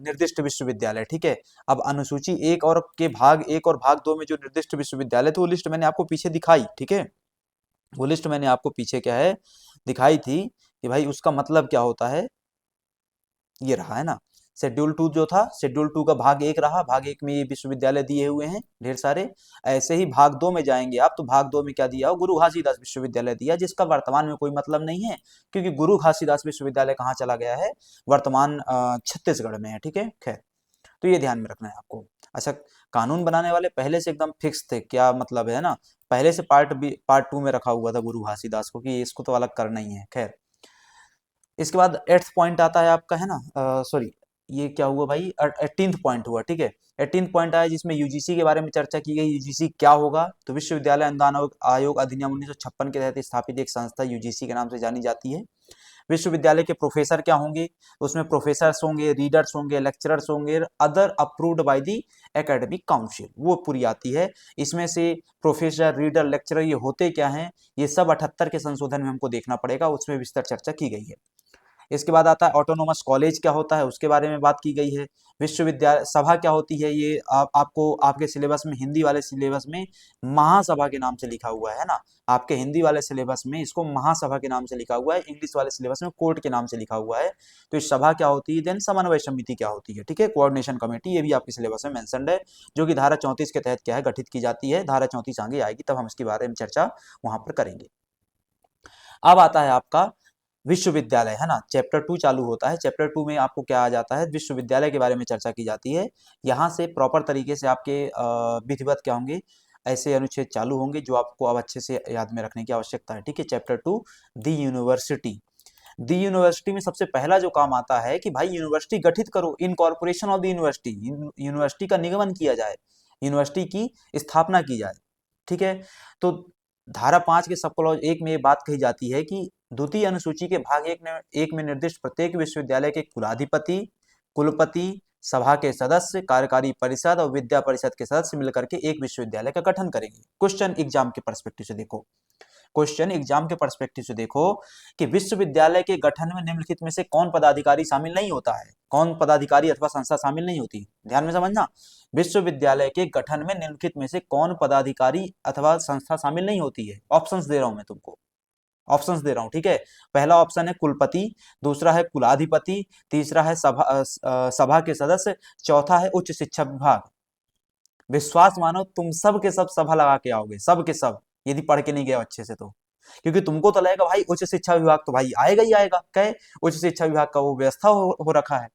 A: निर्दिष्ट विश्वविद्यालय, ठीक है। अब अनुसूची 1 और के भाग 1 और भाग 2 में जो निर्दिष्ट विश्वविद्यालय थे, वो लिस्ट मैंने आपको पीछे दिखाई, ठीक है। वो लिस्ट मैंने आपको पीछे क्या है दिखाई थी कि भाई उसका मतलब क्या होता है, ये रहा, है ना। शेड्यूल 2 जो था, शेड्यूल 2 का भाग 1 रहा, भाग 1 में ये विश्वविद्यालय दिए हुए हैं ढेर सारे। ऐसे ही भाग 2 में जाएंगे आप, तो भाग 2 में क्या दिया हो? गुरु घासीदास विश्वविद्यालय दिया, जिसका वर्तमान में कोई मतलब नहीं है, क्योंकि गुरु घासीदास विश्वविद्यालय कहाँ चला गया है? वर्तमान छत्तीसगढ़ में है, ठीक है। खैर, तो ये ध्यान में रखना है आपको। अच्छा, कानून बनाने वाले पहले से एकदम फिक्स थे, क्या मतलब है ना, पहले से पार्ट 2 में रखा हुआ था गुरु घासीदास को कि इसको तो अलग करना ही है। खैर, इसके बाद 8th पॉइंट आता है आपका, है ना, सॉरी, ये क्या हुआ भाई, 18th पॉइंट हुआ, ठीक है। 18th पॉइंट आया जिसमें यूजीसी के बारे में चर्चा की गई। यूजीसी क्या होगा? तो विश्वविद्यालय अनुदान आयोग अधिनियम 1956 के तहत स्थापित एक संस्था यूजीसी के नाम से जानी जाती है। विश्वविद्यालय के प्रोफेसर क्या होंगे? उसमें प्रोफेसर्स होंगे, रीडर्स होंगे, लेक्चरर्स होंगे, other approved by the academic council, वो पूरी आती है। इसमें से प्रोफेसर, रीडर, लेक्चरर ये होते क्या हैं, ये सब 78 के संशोधन में हमको देखना पड़ेगा, उसमें विस्तार चर्चा की गई है। इसके बाद आता है ऑटोनोमस कॉलेज क्या होता है, उसके बारे में बात की गई है। विश्वविद्यालय सभा क्या होती है, ये आपको आपके सिलेबस में, हिंदी वाले सिलेबस में महासभा के नाम से लिखा हुआ है ना। आपके हिंदी वाले सिलेबस में इसको महासभा के नाम से लिखा हुआ है, इंग्लिश वाले सिलेबस में कोर्ट के नाम से लिखा हुआ है। तो इस सभा क्या होती है? देन समन्वय समिति क्या होती है, ठीक है, कोऑर्डिनेशन कमेटी, ये भी आपके सिलेबस में मेंशन्ड है, जो कि धारा 34 के तहत क्या है, गठित की जाती है। धारा 34 आगे आएगी तब हम इसके बारे में चर्चा वहां पर करेंगे। अब आता है आपका विश्वविद्यालय, है ना। चैप्टर 2 चालू होता है। चैप्टर 2 में आपको क्या आ जाता है? विश्वविद्यालय के बारे में चर्चा की जाती है। यहाँ से प्रॉपर तरीके से आपके विधिवत क्या होंगे, ऐसे अनुच्छेद चालू होंगे जो आपको अब अच्छे से याद में रखने की आवश्यकता है, ठीक है। चैप्टर 2 दी यूनिवर्सिटी। दी यूनिवर्सिटी में सबसे पहला जो काम आता है कि भाई यूनिवर्सिटी गठित करो, incorporation of the university, university का निगमन किया जाए, यूनिवर्सिटी की स्थापना की जाए, ठीक है। तो धारा 5 के सब क्लॉज 1 में ये बात कही जाती है कि द्वितीय अनुसूची के भाग 1 में निर्दिष्ट प्रत्येक विश्वविद्यालय के कुलाधिपति, कुलपति, सभा के सदस्य, कार्यकारी परिषद और विद्या परिषद के सदस्य मिलकर के एक विश्वविद्यालय का गठन करेंगे। क्वेश्चन एग्जाम के पर्सपेक्टिव से देखो, क्वेश्चन एग्जाम के पर्सपेक्टिव से देखो कि विश्वविद्यालय के गठन में निम्नलिखित में से कौन पदाधिकारी शामिल नहीं होता है, कौन पदाधिकारी अथवा संस्था शामिल नहीं होती, ध्यान में समझना। विश्वविद्यालय के गठन में निम्नलिखित में से कौन पदाधिकारी अथवा संस्था शामिल नहीं होती है? ऑप्शंस दे रहा हूं मैं तुमको, ऑप्शंस दे रहा हूं, ठीक है। पहला ऑप्शन है कुलपति, दूसरा है कुलाधिपति, तीसरा है सभा के सदस्य, चौथा है उच्च शिक्षा विभाग। विश्वास मानो तुम सब के सब सभा लगा के आओगे, सब के सब, यदि पढ़ के नहीं गए अच्छे से तो, क्योंकि तुमको तो लगेगा भाई उच्च शिक्षा विभाग तो भाई आएगा ही आएगा, कहे उच्च शिक्षा विभाग का वो व्यवस्था हो रखा है,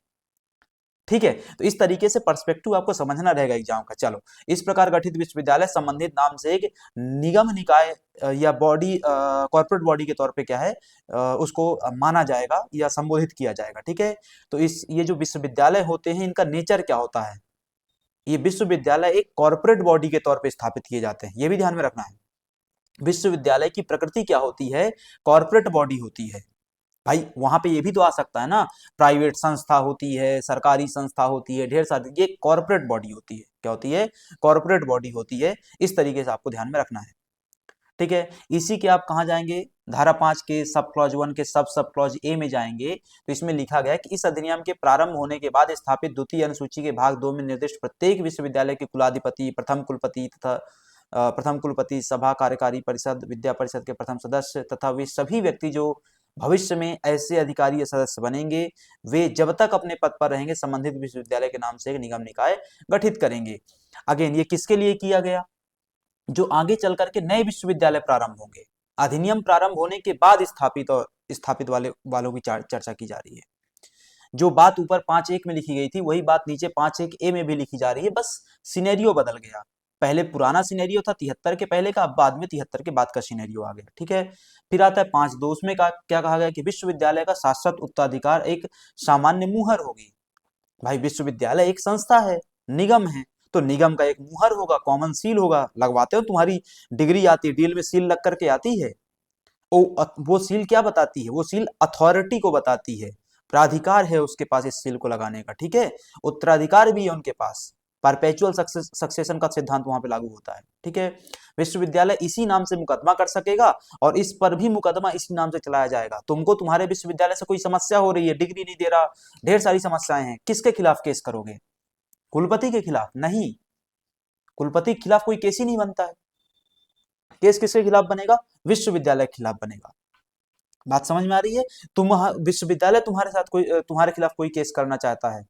A: ठीक है। तो इस तरीके से पर्सपेक्टिव आपको समझना रहेगा एग्जाम का। चलो, इस प्रकार गठित विश्वविद्यालय संबंधित नाम से एक निगम निकाय या बॉडी, कॉर्पोरेट बॉडी के तौर पे क्या है, उसको माना जाएगा या संबोधित किया जाएगा, ठीक है। तो ये जो विश्वविद्यालय होते हैं, इनका नेचर क्या होता है? ये विश्वविद्यालय एक कॉर्पोरेट बॉडी के तौर पे स्थापित किए जाते हैं, ये भी ध्यान में रखना है। विश्वविद्यालय की प्रकृति क्या होती है? कॉर्पोरेट बॉडी होती है। भाई वहां पे ये भी तो आ सकता है ना, प्राइवेट संस्था होती है, सरकारी संस्था होती है, ढेर सारी, ये कॉर्पोरेट बॉडी होती है। क्या होती है? कॉर्पोरेट बॉडी होती है। इस तरीके से आपको ध्यान में रखना है, ठीक है। इसी के आप कहाँ जाएंगे? धारा 5 के सब क्लॉज 1 के सब क्लॉज ए में जाएंगे, तो इसमें लिखा गया है कि इस अधिनियम के प्रारंभ होने के बाद स्थापित द्वितीय अनुसूची के भाग 2 में निर्दिष्ट प्रत्येक विश्वविद्यालय के कुलाधिपति, प्रथम कुलपति, सभा, कार्यकारी परिषद, विद्या परिषद के प्रथम सदस्य तथा वे सभी व्यक्ति जो भविष्य में ऐसे अधिकारी या सदस्य बनेंगे, वे जब तक अपने पद पर रहेंगे संबंधित विश्वविद्यालय के नाम से एक निगम निकाय गठित करेंगे। अगेन, ये किसके लिए किया गया? जो आगे चल करके नए विश्वविद्यालय प्रारंभ होंगे, अधिनियम प्रारंभ होने के बाद स्थापित वालों की चर्चा की जा रही है। जो बात ऊपर 5.1 में लिखी गई थी, वही बात नीचे 5.1 ए में भी लिखी जा रही है, बस सिनेरियो बदल गया। पहले पुराना सिनेरियो था 73 के पहले का, अब बाद में 73 के बाद का सिनेरियो आ गया, ठीक है। फिर आता है 5(2), उसमें क्या कहा गया कि विश्वविद्यालय का शाश्वत उत्तराधिकार एक सामान्य मुहर होगी। भाई विश्वविद्यालय एक संस्था है, निगम है, तो निगम का एक मुहर होगा, कॉमन सील होगा, लगवाते हो तुम्हारी डिग्री आती है, डील में सील लग करके आती है। वो सील क्या बताती है, वो सील अथॉरिटी को बताती है, प्राधिकार है उसके पास इस सील को लगाने का, ठीक है। उत्तराधिकार भी है उनके पास, परपेचुअल सक्सेशन का सिद्धांत वहां पे लागू होता है, ठीक है। विश्वविद्यालय इसी नाम से मुकदमा कर सकेगा और इस पर भी मुकदमा इसी नाम से चलाया जाएगा। तुमको तुम्हारे विश्वविद्यालय से कोई समस्या हो रही है, डिग्री नहीं दे रहा, ढेर सारी समस्याएं हैं, किसके खिलाफ केस करोगे? कुलपति के खिलाफ? नहीं, कुलपति के खिलाफ कोई केस ही नहीं बनता है। केस किसके खिलाफ बनेगा? विश्वविद्यालय के खिलाफ बनेगा। बात समझ में आ रही है? विश्वविद्यालय तुम्हारे साथ कोई तुम्हारे खिलाफ कोई केस करना चाहता है,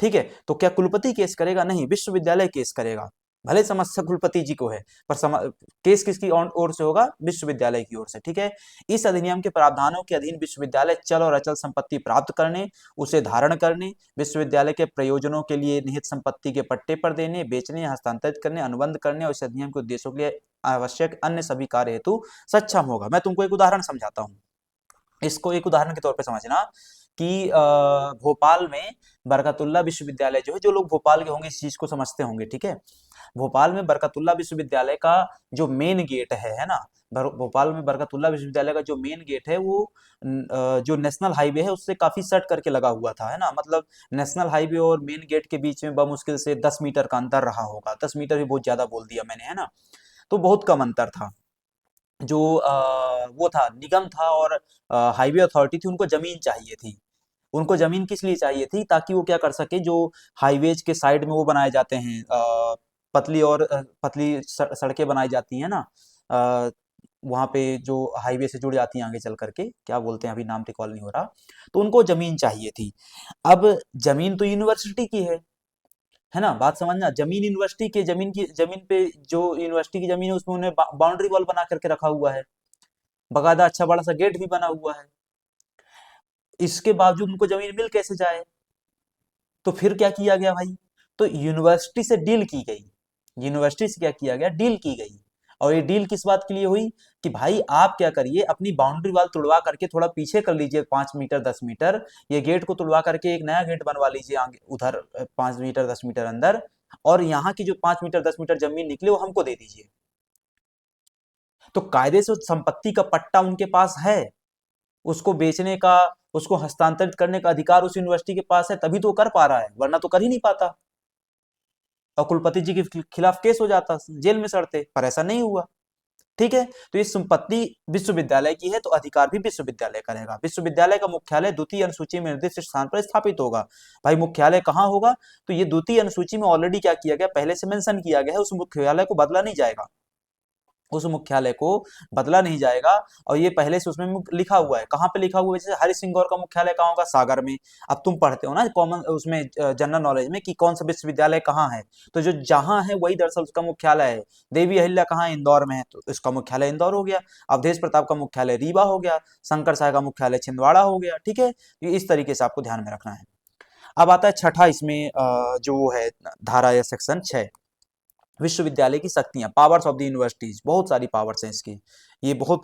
A: ठीक है, तो क्या कुलपति केस करेगा? नहीं, विश्वविद्यालय केस करेगा। भले समस्या कुलपति जी को है, पर केस किसकी ओर से होगा? विश्वविद्यालय की ओर से, ठीक है। इस अधिनियम के प्रावधानों के अधीन विश्वविद्यालय चल और अचल संपत्ति प्राप्त करने, उसे धारण करने, विश्वविद्यालय के प्रयोजनों के लिए निहित संपत्ति के पट्टे पर देने, बेचने, हस्तांतरित करने, अनुबंध करने और इस अधिनियम के उद्देश्यों के लिए आवश्यक अन्य सभी कार्य हेतु सक्षम होगा। मैं तुमको एक उदाहरण समझाता हूँ, इसको एक उदाहरण के तौर पे समझना कि भोपाल में बरकतुल्ला विश्वविद्यालय जो है, जो लोग भोपाल के होंगे इस चीज को समझते होंगे, ठीक है। भोपाल में बरकतुल्ला विश्वविद्यालय का जो मेन गेट है ना, भोपाल में बरकतुल्ला विश्वविद्यालय का जो मेन गेट है वो जो नेशनल हाईवे है उससे काफी सट करके लगा हुआ था, है ना। मतलब नेशनल हाईवे और मेन गेट के बीच में बमुश्किल से 10 मीटर का अंतर रहा होगा। 10 मीटर भी बहुत ज्यादा बोल दिया मैंने, है ना, तो बहुत कम अंतर था। जो वो था निगम था और हाईवे अथॉरिटी थी, उनको जमीन चाहिए थी। उनको जमीन किस लिए चाहिए थी? ताकि वो क्या कर सके, जो हाईवेज के साइड में वो बनाए जाते हैं, पतली सड़कें बनाई जाती हैं ना, वहां पे जो हाईवे से जुड़ जाती हैं, आगे चल करके क्या बोलते हैं, अभी नाम रिकॉल नहीं हो रहा, तो उनको जमीन चाहिए थी। अब जमीन तो यूनिवर्सिटी की है ना, बात समझना। जमीन यूनिवर्सिटी के जमीन पे जो यूनिवर्सिटी की जमीन है उसमें उन्हें बाउंड्री वॉल बना करके रखा हुआ है, बकायदा अच्छा बड़ा सा गेट भी बना हुआ है। इसके बावजूद उनको जमीन मिल कैसे जाए? तो फिर क्या किया गया भाई? तो यूनिवर्सिटी से डील की गई। यूनिवर्सिटी से क्या किया गया? डील की गई। और ये डील किस बात के लिए हुई? कि भाई आप क्या करिए, अपनी बाउंड्री वाल तुड़वा करके थोड़ा पीछे कर लीजिए, 5 मीटर 10 मीटर, ये गेट को तुड़वा करके एक नया गेट बनवा लीजिए आगे उधर 5 मीटर 10 मीटर अंदर, और यहाँ की जो 5 मीटर 10 मीटर जमीन निकले वो हमको दे दीजिए। तो कायदे से उस संपत्ति का पट्टा उनके पास है, उसको बेचने का, उसको हस्तांतरित करने का अधिकार उस यूनिवर्सिटी के पास है, तभी तो वो कर पा रहा है, वरना तो कर ही नहीं पाता। और कुलपति जी के खिलाफ केस हो जाता, जेल में सड़ते, पर ऐसा नहीं हुआ, ठीक है। तो ये संपत्ति विश्वविद्यालय की है, तो अधिकार भी विश्वविद्यालय करेगा। विश्वविद्यालय का मुख्यालय द्वितीय अनुसूची में निर्दिष्ट स्थान पर स्थापित होगा। भाई मुख्यालय कहाँ होगा? तो ये द्वितीय अनुसूची में ऑलरेडी क्या किया गया, पहले से मेंशन किया गया है, उस मुख्यालय को बदला नहीं जाएगा, उस मुख्यालय को बदला नहीं जाएगा। और ये पहले से उसमें लिखा हुआ है। कहाँ पे लिखा हुआ है? जैसे हरि सिंह गौर का मुख्यालय कहाँ होगा? सागर में। अब तुम पढ़ते हो ना कॉमन उसमें जनरल नॉलेज में कि कौन सा विश्वविद्यालय कहाँ है, तो जो जहां है वही दरअसल उसका मुख्यालय है। देवी अहिल्या कहाँ है? इंदौर में है, तो इसका मुख्यालय इंदौर हो गया। अवधेश प्रताप का मुख्यालय रीवा हो गया, शंकर साय का मुख्यालय छिंदवाड़ा हो गया, ठीक है। तो इस तरीके से आपको ध्यान में रखना है। अब आता है छठा इसमें जो है धारा या सेक्शन 6, विश्वविद्यालय की शक्तियां, पावर्स ऑफ द यूनिवर्सिटीज। बहुत सारी पावर्स हैं इसकी, ये बहुत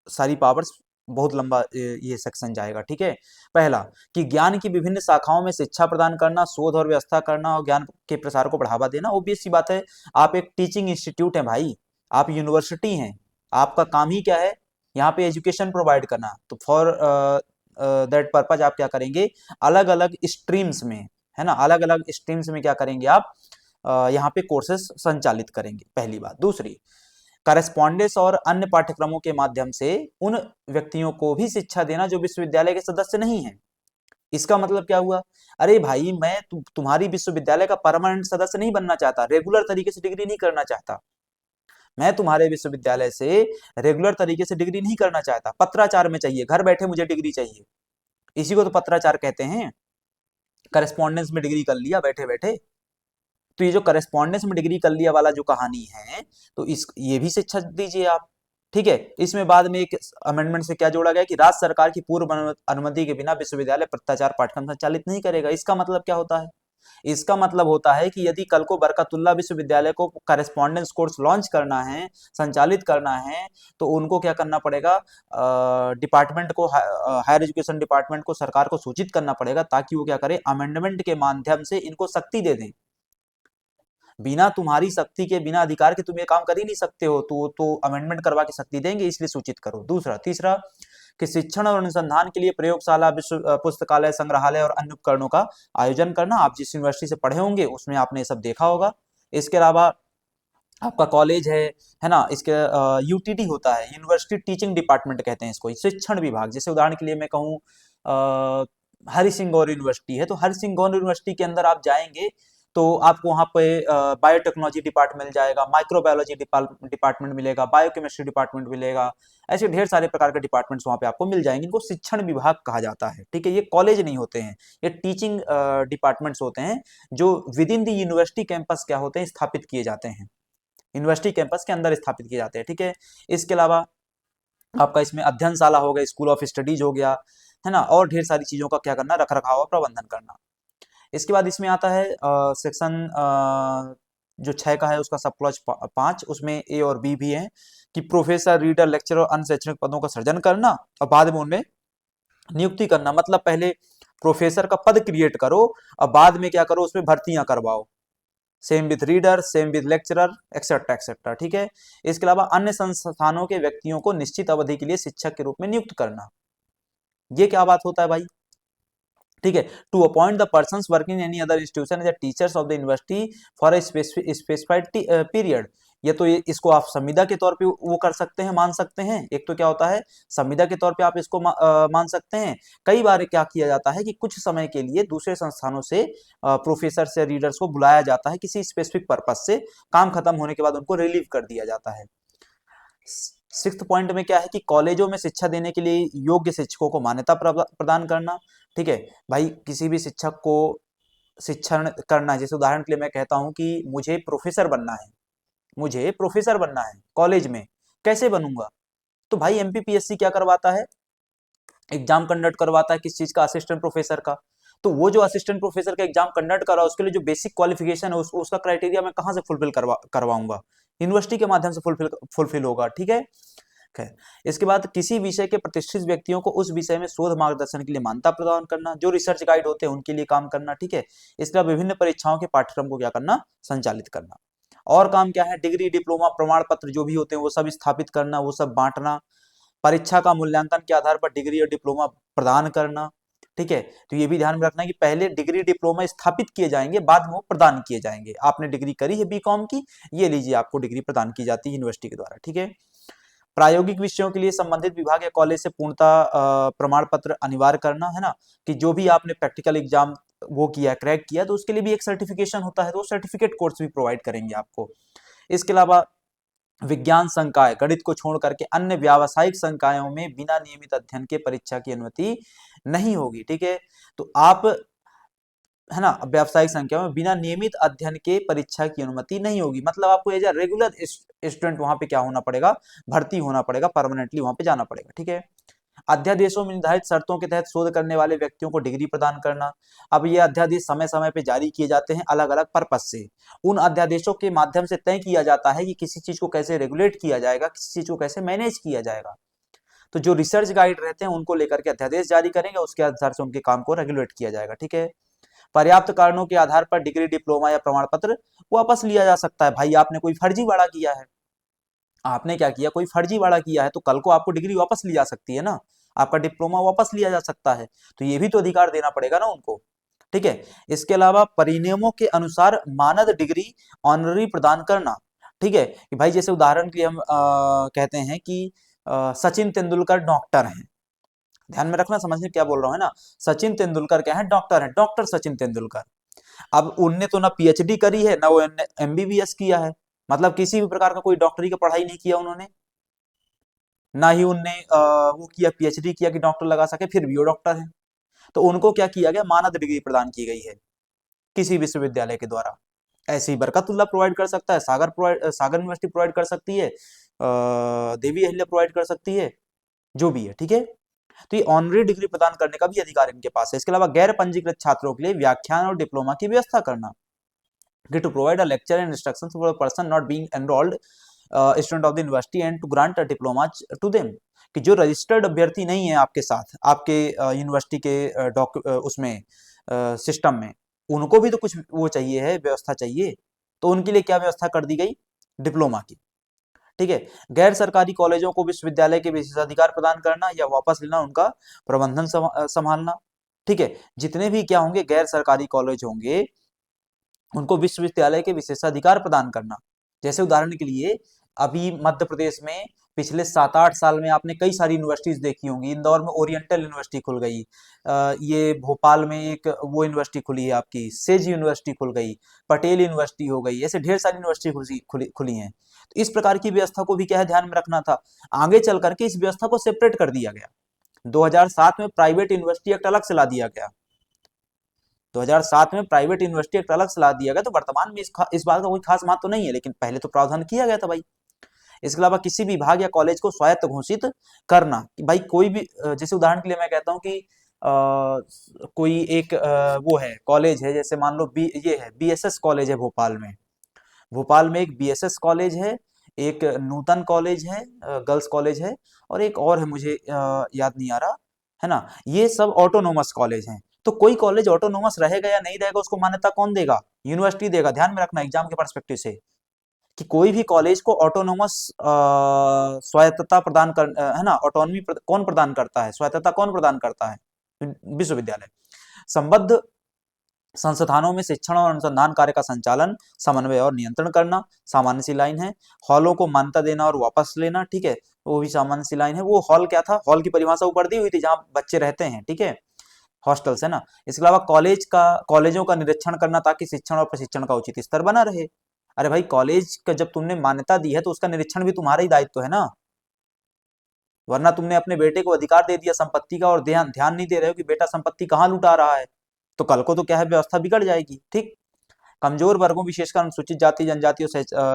A: सारी पावर्स, बहुत लंबा ये सेक्शन जाएगा, ठीक है। पहला कि ज्ञान की विभिन्न शाखाओं में शिक्षा प्रदान करना, शोध और व्यवस्था करना और ज्ञान के प्रसार को बढ़ावा देना। ऑब्वियस सी बात है, आप एक टीचिंग इंस्टीट्यूट है भाई, आप यूनिवर्सिटी हैं, आपका काम ही क्या है? यहाँ पे एजुकेशन प्रोवाइड करना। तो फॉर दैट पर्पज आप क्या करेंगे? अलग अलग स्ट्रीम्स में, है ना, अलग अलग स्ट्रीम्स में क्या करेंगे आप? यहाँ पे कोर्सेस संचालित करेंगे, पहली बात। दूसरी, करस्पॉन्डेंस और अन्य पाठ्यक्रमों के माध्यम से उन व्यक्तियों को भी शिक्षा देना जो विश्वविद्यालय के सदस्य नहीं है। इसका मतलब क्या हुआ? अरे भाई मैं तुम्हारी विश्वविद्यालय का परमानेंट सदस्य नहीं बनना चाहता, रेगुलर तरीके से डिग्री नहीं करना चाहता, मैं तुम्हारे विश्वविद्यालय से रेगुलर तरीके से डिग्री नहीं करना चाहता, पत्राचार में चाहिए, घर बैठे मुझे डिग्री चाहिए, इसी को तो पत्राचार कहते हैं। करस्पॉन्डेंस में डिग्री कर लिया बैठे बैठे। तो ये जो करस्पॉन्डेंस में डिग्री कर लिया वाला जो कहानी है, तो ये भी शिक्षा दीजिए आप, ठीक है। इसमें बाद में एक अमेंडमेंट से क्या जोड़ा गया कि राज्य सरकार की पूर्व अनुमति के बिना विश्वविद्यालय पत्राचार पाठ्यक्रम संचालित नहीं करेगा। इसका मतलब क्या होता है? इसका मतलब होता है कि यदि कल को बरकतुल्लाह विश्वविद्यालय को करेस्पॉन्डेंस कोर्स लॉन्च करना है, संचालित करना है, तो उनको क्या करना पड़ेगा, डिपार्टमेंट को, हायर एजुकेशन डिपार्टमेंट को, सरकार को सूचित करना पड़ेगा, ताकि वो क्या करे, अमेंडमेंट के माध्यम से इनको शक्ति दे दें। बिना तुम्हारी शक्ति के, बिना अधिकार के तुम ये काम कर ही नहीं सकते हो, तो अमेंडमेंट करवा के शक्ति देंगे, इसलिए सूचित करो। दूसरा, तीसरा कि शिक्षण और अनुसंधान के लिए प्रयोगशाला, विश्व पुस्तकालय, संग्रहालय और अन्य उपकरणों का आयोजन करना। आप जिस यूनिवर्सिटी से पढ़े होंगे उसमें आपने ये सब देखा होगा। इसके अलावा आपका कॉलेज है ना, इसके यूटीडी होता है, यूनिवर्सिटी टीचिंग डिपार्टमेंट कहते हैं इसको, शिक्षण विभाग। जैसे उदाहरण के लिए मैं कहूँ, हरि सिंह गौर यूनिवर्सिटी है, तो हरि सिंह गौर यूनिवर्सिटी के अंदर आप जाएंगे तो आपको वहाँ पे बायोटेक्नोलॉजी डिपार्टमेंट मिल जाएगा, माइक्रोबायोलॉजी डिपार्टमेंट मिलेगा, बायोकेमिस्ट्री डिपार्टमेंट मिलेगा। ऐसे ढेर सारे प्रकार के डिपार्टमेंट्स वहाँ पे आपको मिल जाएंगे। इनको शिक्षण विभाग कहा जाता है, ठीक है। ये कॉलेज नहीं होते हैं, ये टीचिंग डिपार्टमेंट्स होते हैं, जो with in the university campus क्या होते हैं, स्थापित किए जाते हैं, यूनिवर्सिटी कैंपस के अंदर स्थापित किए जाते हैं, ठीक है। इसके अलावा आपका इसमें अध्ययनशाला हो गया, स्कूल ऑफ स्टडीज हो गया, है ना, और ढेर सारी चीजों का क्या करना, रख रखाव और प्रबंधन करना। इसके बाद इसमें आता है सेक्शन जो 6 का है, उसका सब क्लॉज 5, उसमें ए और बी भी है कि प्रोफेसर, रीडर, लेक्चरर और अन्य शैक्षणिक पदों का सृजन करना और बाद में उनमें नियुक्ति करना। मतलब पहले प्रोफेसर का पद क्रिएट करो और बाद में क्या करो, उसमें भर्तियां करवाओ। Same with reader, same with lecturer, etcetera etcetera, ठीक है। इसके अलावा अन्य संस्थानों के व्यक्तियों को निश्चित अवधि के लिए शिक्षक के रूप में नियुक्त करना। ये क्या बात होता है भाई, ठीक है। To appoint the persons working in any other institution as teachers of the university for a specified period. ये तो ये इसको आप संविदा के तौर पे वो कर सकते हैं, मान सकते हैं। एक तो क्या होता है, संविदा के तौर पे आप इसको मान सकते हैं। कई बार क्या किया जाता है कि कुछ समय के लिए दूसरे संस्थानों से प्रोफेसर से रीडर्स को बुलाया जाता है किसी स्पेसिफिक पर्पज से, काम खत्म होने के बाद उनको रिलीव कर दिया जाता है। 6th पॉइंट में क्या है कि कॉलेजों में शिक्षा देने के लिए योग्य शिक्षकों को मान्यता प्रदान करना, ठीक है। भाई किसी भी शिक्षक को शिक्षण करना है, जैसे उदाहरण के लिए मैं कहता हूं कि मुझे प्रोफेसर बनना है, मुझे प्रोफेसर बनना है कॉलेज में, कैसे बनूंगा, तो भाई एमपीपीएससी क्या करवाता है, एग्जाम कंडक्ट करवाता है, किस चीज का, असिस्टेंट प्रोफेसर का। तो वो जो असिस्टेंट प्रोफेसर का एग्जाम कंडक्ट कर रहा है, उसके लिए जो बेसिक क्वालिफिकेशन है, उसका क्राइटेरिया मैं कहां से फुलफिल करवाऊंगा, यूनिवर्सिटी के माध्यम से फुलफिल होगा, ठीक है। इसके बाद किसी विषय के प्रतिष्ठित व्यक्तियों को उस विषय में शोध मार्गदर्शन के लिए मान्यता प्रदान करना, जो रिसर्च गाइड होते हैं उनके लिए काम करना, ठीक है। इसके बाद विभिन्न परीक्षाओं के पाठ्यक्रम को क्या करना, संचालित करना। और काम क्या है, डिग्री, डिप्लोमा, प्रमाण पत्र जो भी होते हैं वो सब स्थापित करना, वो सब बांटना, परीक्षा का मूल्यांकन के आधार पर डिग्री और डिप्लोमा प्रदान करना, ठीक है। तो ये भी ध्यान में रखना है कि पहले डिग्री डिप्लोमा स्थापित किए जाएंगे, बाद में वो प्रदान किए जाएंगे। आपने डिग्री करी है बीकॉम की, ये लीजिए आपको डिग्री प्रदान की जाती है यूनिवर्सिटी के द्वारा, ठीक है। प्रायोगिक विषयों के लिए संबंधित विभाग या कॉलेज से पूर्णतः प्रमाण पत्र अनिवार्य करना, है ना, कि जो भी आपने प्रैक्टिकल एग्जाम वो किया, क्रैक किया, तो उसके लिए भी एक सर्टिफिकेशन होता है, तो सर्टिफिकेट कोर्स भी प्रोवाइड करेंगे आपको। इसके अलावा विज्ञान संकाय, गणित को छोड़ करके अन्य व्यावसायिक संकायों में बिना नियमित अध्ययन के परीक्षा की अनुमति नहीं होगी, ठीक है। तो आप, है ना, व्यावसायिक संख्या में बिना नियमित अध्ययन के परीक्षा की अनुमति नहीं होगी। मतलब आपको एज ए रेगुलर स्टूडेंट वहां पे क्या होना पड़ेगा, भर्ती होना पड़ेगा, परमानेंटली वहां पे जाना पड़ेगा, ठीक है। अध्यादेशों में निर्धारित शर्तों के तहत शोध करने वाले व्यक्तियों को डिग्री प्रदान करना। अब ये अध्यादेश समय समय पे जारी किए जाते हैं अलग अलग पर्पज से। उन अध्यादेशों के माध्यम से तय किया जाता है कि किसी चीज को कैसे रेगुलेट किया जाएगा, किसी चीज को कैसे मैनेज किया जाएगा। तो जो रिसर्च गाइड रहते हैं उनको लेकर के अध्यादेश जारी करेंगे, उसके आधार से उनके काम को रेगुलेट किया जाएगा, ठीक है। पर्याप्त कारणों के आधार पर डिग्री, डिप्लोमा या प्रमाण पत्र वापस लिया जा सकता है। भाई आपने कोई फर्जीवाड़ा किया है, आपने क्या किया, कोई फर्जीवाड़ा किया है, तो कल को आपको डिग्री वापस ली जा सकती है ना, आपका डिप्लोमा वापस लिया जा सकता है। तो ये भी तो अधिकार देना पड़ेगा ना उनको, ठीक है। इसके अलावा परिनियमों के अनुसार मानद डिग्री, ऑनररी प्रदान करना, ठीक है। कि भाई जैसे उदाहरण के लिए हम कहते हैं कि सचिन तेंदुलकर डॉक्टर हैं, ध्यान में रखना, समझने क्या बोल रहा हूं, है ना। सचिन तेंदुलकर क्या है, डॉक्टर है, डॉक्टर सचिन तेंदुलकर। अब उनने तो ना पीएचडी करी है, ना वो एमबीबीएस किया है, मतलब किसी भी प्रकार का कोई डॉक्टरी का पढ़ाई नहीं किया उन्होंने, ना ही उनने वो किया, पीएचडी किया कि डॉक्टर लगा सके, फिर भी वो डॉक्टर है। तो उनको क्या किया गया, मानद डिग्री प्रदान की गई है किसी विश्वविद्यालय के द्वारा। ऐसे ही बरकतुल्लाह प्रोवाइड कर सकता है, सागर यूनिवर्सिटी प्रोवाइड कर सकती है, देवी अहिल्या प्रोवाइड कर सकती है, जो भी है, ठीक है। तो ये ऑनरी डिग्री प्रदान करने का भी अधिकार इनके पास है। इसके अलावा गैर पंजीकृत छात्रों के लिए व्याख्यान और डिप्लोमा की व्यवस्था करना, कि to provide a lecture and instructions for a person not being enrolled student of the university and to grant a diploma to them, कि जो रजिस्टर्ड अभ्यर्थी नहीं है आपके साथ, आपके यूनिवर्सिटी के उसमें सिस्टम में, उनको भी तो कुछ वो चाहिए है, व्यवस्था चाहिए। तो उनके लिए क्या व्यवस्था कर दी गई? डिप्लोमा की। ठीक है। गैर सरकारी कॉलेजों को विश्वविद्यालय के विशेषाधिकार प्रदान करना या वापस लेना, उनका प्रबंधन संभालना। ठीक है। जितने भी क्या होंगे गैर सरकारी कॉलेज होंगे, उनको विश्वविद्यालय के विशेषाधिकार प्रदान करना। जैसे उदाहरण के लिए अभी मध्य प्रदेश में पिछले 7-8 साल में आपने कई सारी यूनिवर्सिटीज देखी होंगी। इंदौर में ओरिएंटल यूनिवर्सिटी खुल गई, ये भोपाल में एक वो यूनिवर्सिटी खुली है आपकी, सेज यूनिवर्सिटी खुल गई, पटेल यूनिवर्सिटी हो गई, ऐसे ढेर सारी यूनिवर्सिटी खुली हैं। तो इस प्रकार की व्यवस्था को भी क्या है ध्यान में रखना था। आगे चल करके इस व्यवस्था को सेपरेट कर दिया गया। 2007 में प्राइवेट यूनिवर्सिटी एक्ट अलग से ला दिया गया। 2007 में प्राइवेट यूनिवर्सिटी एक्ट अलग से ला दिया गया। तो वर्तमान में इस बात का कोई खास महत्व तो नहीं है, लेकिन पहले तो प्रावधान किया गया था भाई। इसके अलावा किसी भी विभाग या कॉलेज को स्वायत्त घोषित करना, कि भाई कोई भी जैसे उदाहरण के लिए मैं कहता हूँ कि कोई एक वो है कॉलेज है, जैसे मान लो ये है बीएसएस कॉलेज है भोपाल में। भोपाल में एक बीएसएस कॉलेज है, एक नूतन कॉलेज है, गर्ल्स कॉलेज है, और एक और है मुझे याद नहीं आ रहा, है ना। ये सब ऑटोनोमस कॉलेज हैं। तो कोई कॉलेज ऑटोनोमस रहेगा या नहीं रहेगा, उसको मान्यता कौन देगा? यूनिवर्सिटी देगा। ध्यान में रखना एग्जाम के पर्सपेक्टिव से, कि कोई भी कॉलेज को ऑटोनोमस स्वायत्तता प्रदान कर, है ना, ऑटोनॉमी कौन प्रदान करता है, स्वायत्तता कौन प्रदान करता है? विश्वविद्यालय। संबद्ध संस्थानों में शिक्षण और अनुसंधान कार्य का संचालन, समन्वय और नियंत्रण करना, सामान्य सी लाइन है। हॉलों को मान्यता देना और वापस लेना, ठीक है, वो भी सामान्य सी लाइन है। वो हॉल क्या था? हॉल की परिभाषा ऊपर दी हुई थी, जहां बच्चे रहते हैं, ठीक है, हॉस्टल्स है ना। इसके अलावा कॉलेजों का निरीक्षण करना, ताकि शिक्षण और प्रशिक्षण का उचित स्तर बना रहे। अरे भाई, कॉलेज का जब तुमने मान्यता दी है तो उसका निरीक्षण भी तुम्हारा ही दायित्व है ना। वरना तुमने अपने बेटे को अधिकार दे दिया संपत्ति का, और ध्यान ध्यान नहीं दे रहे हो कि बेटा संपत्ति कहाँ लुटा रहा है, तो कल को तो क्या है, व्यवस्था बिगड़ जाएगी। ठीक। कमजोर वर्गों विशेषकर अनुसूचित जाति जनजातियों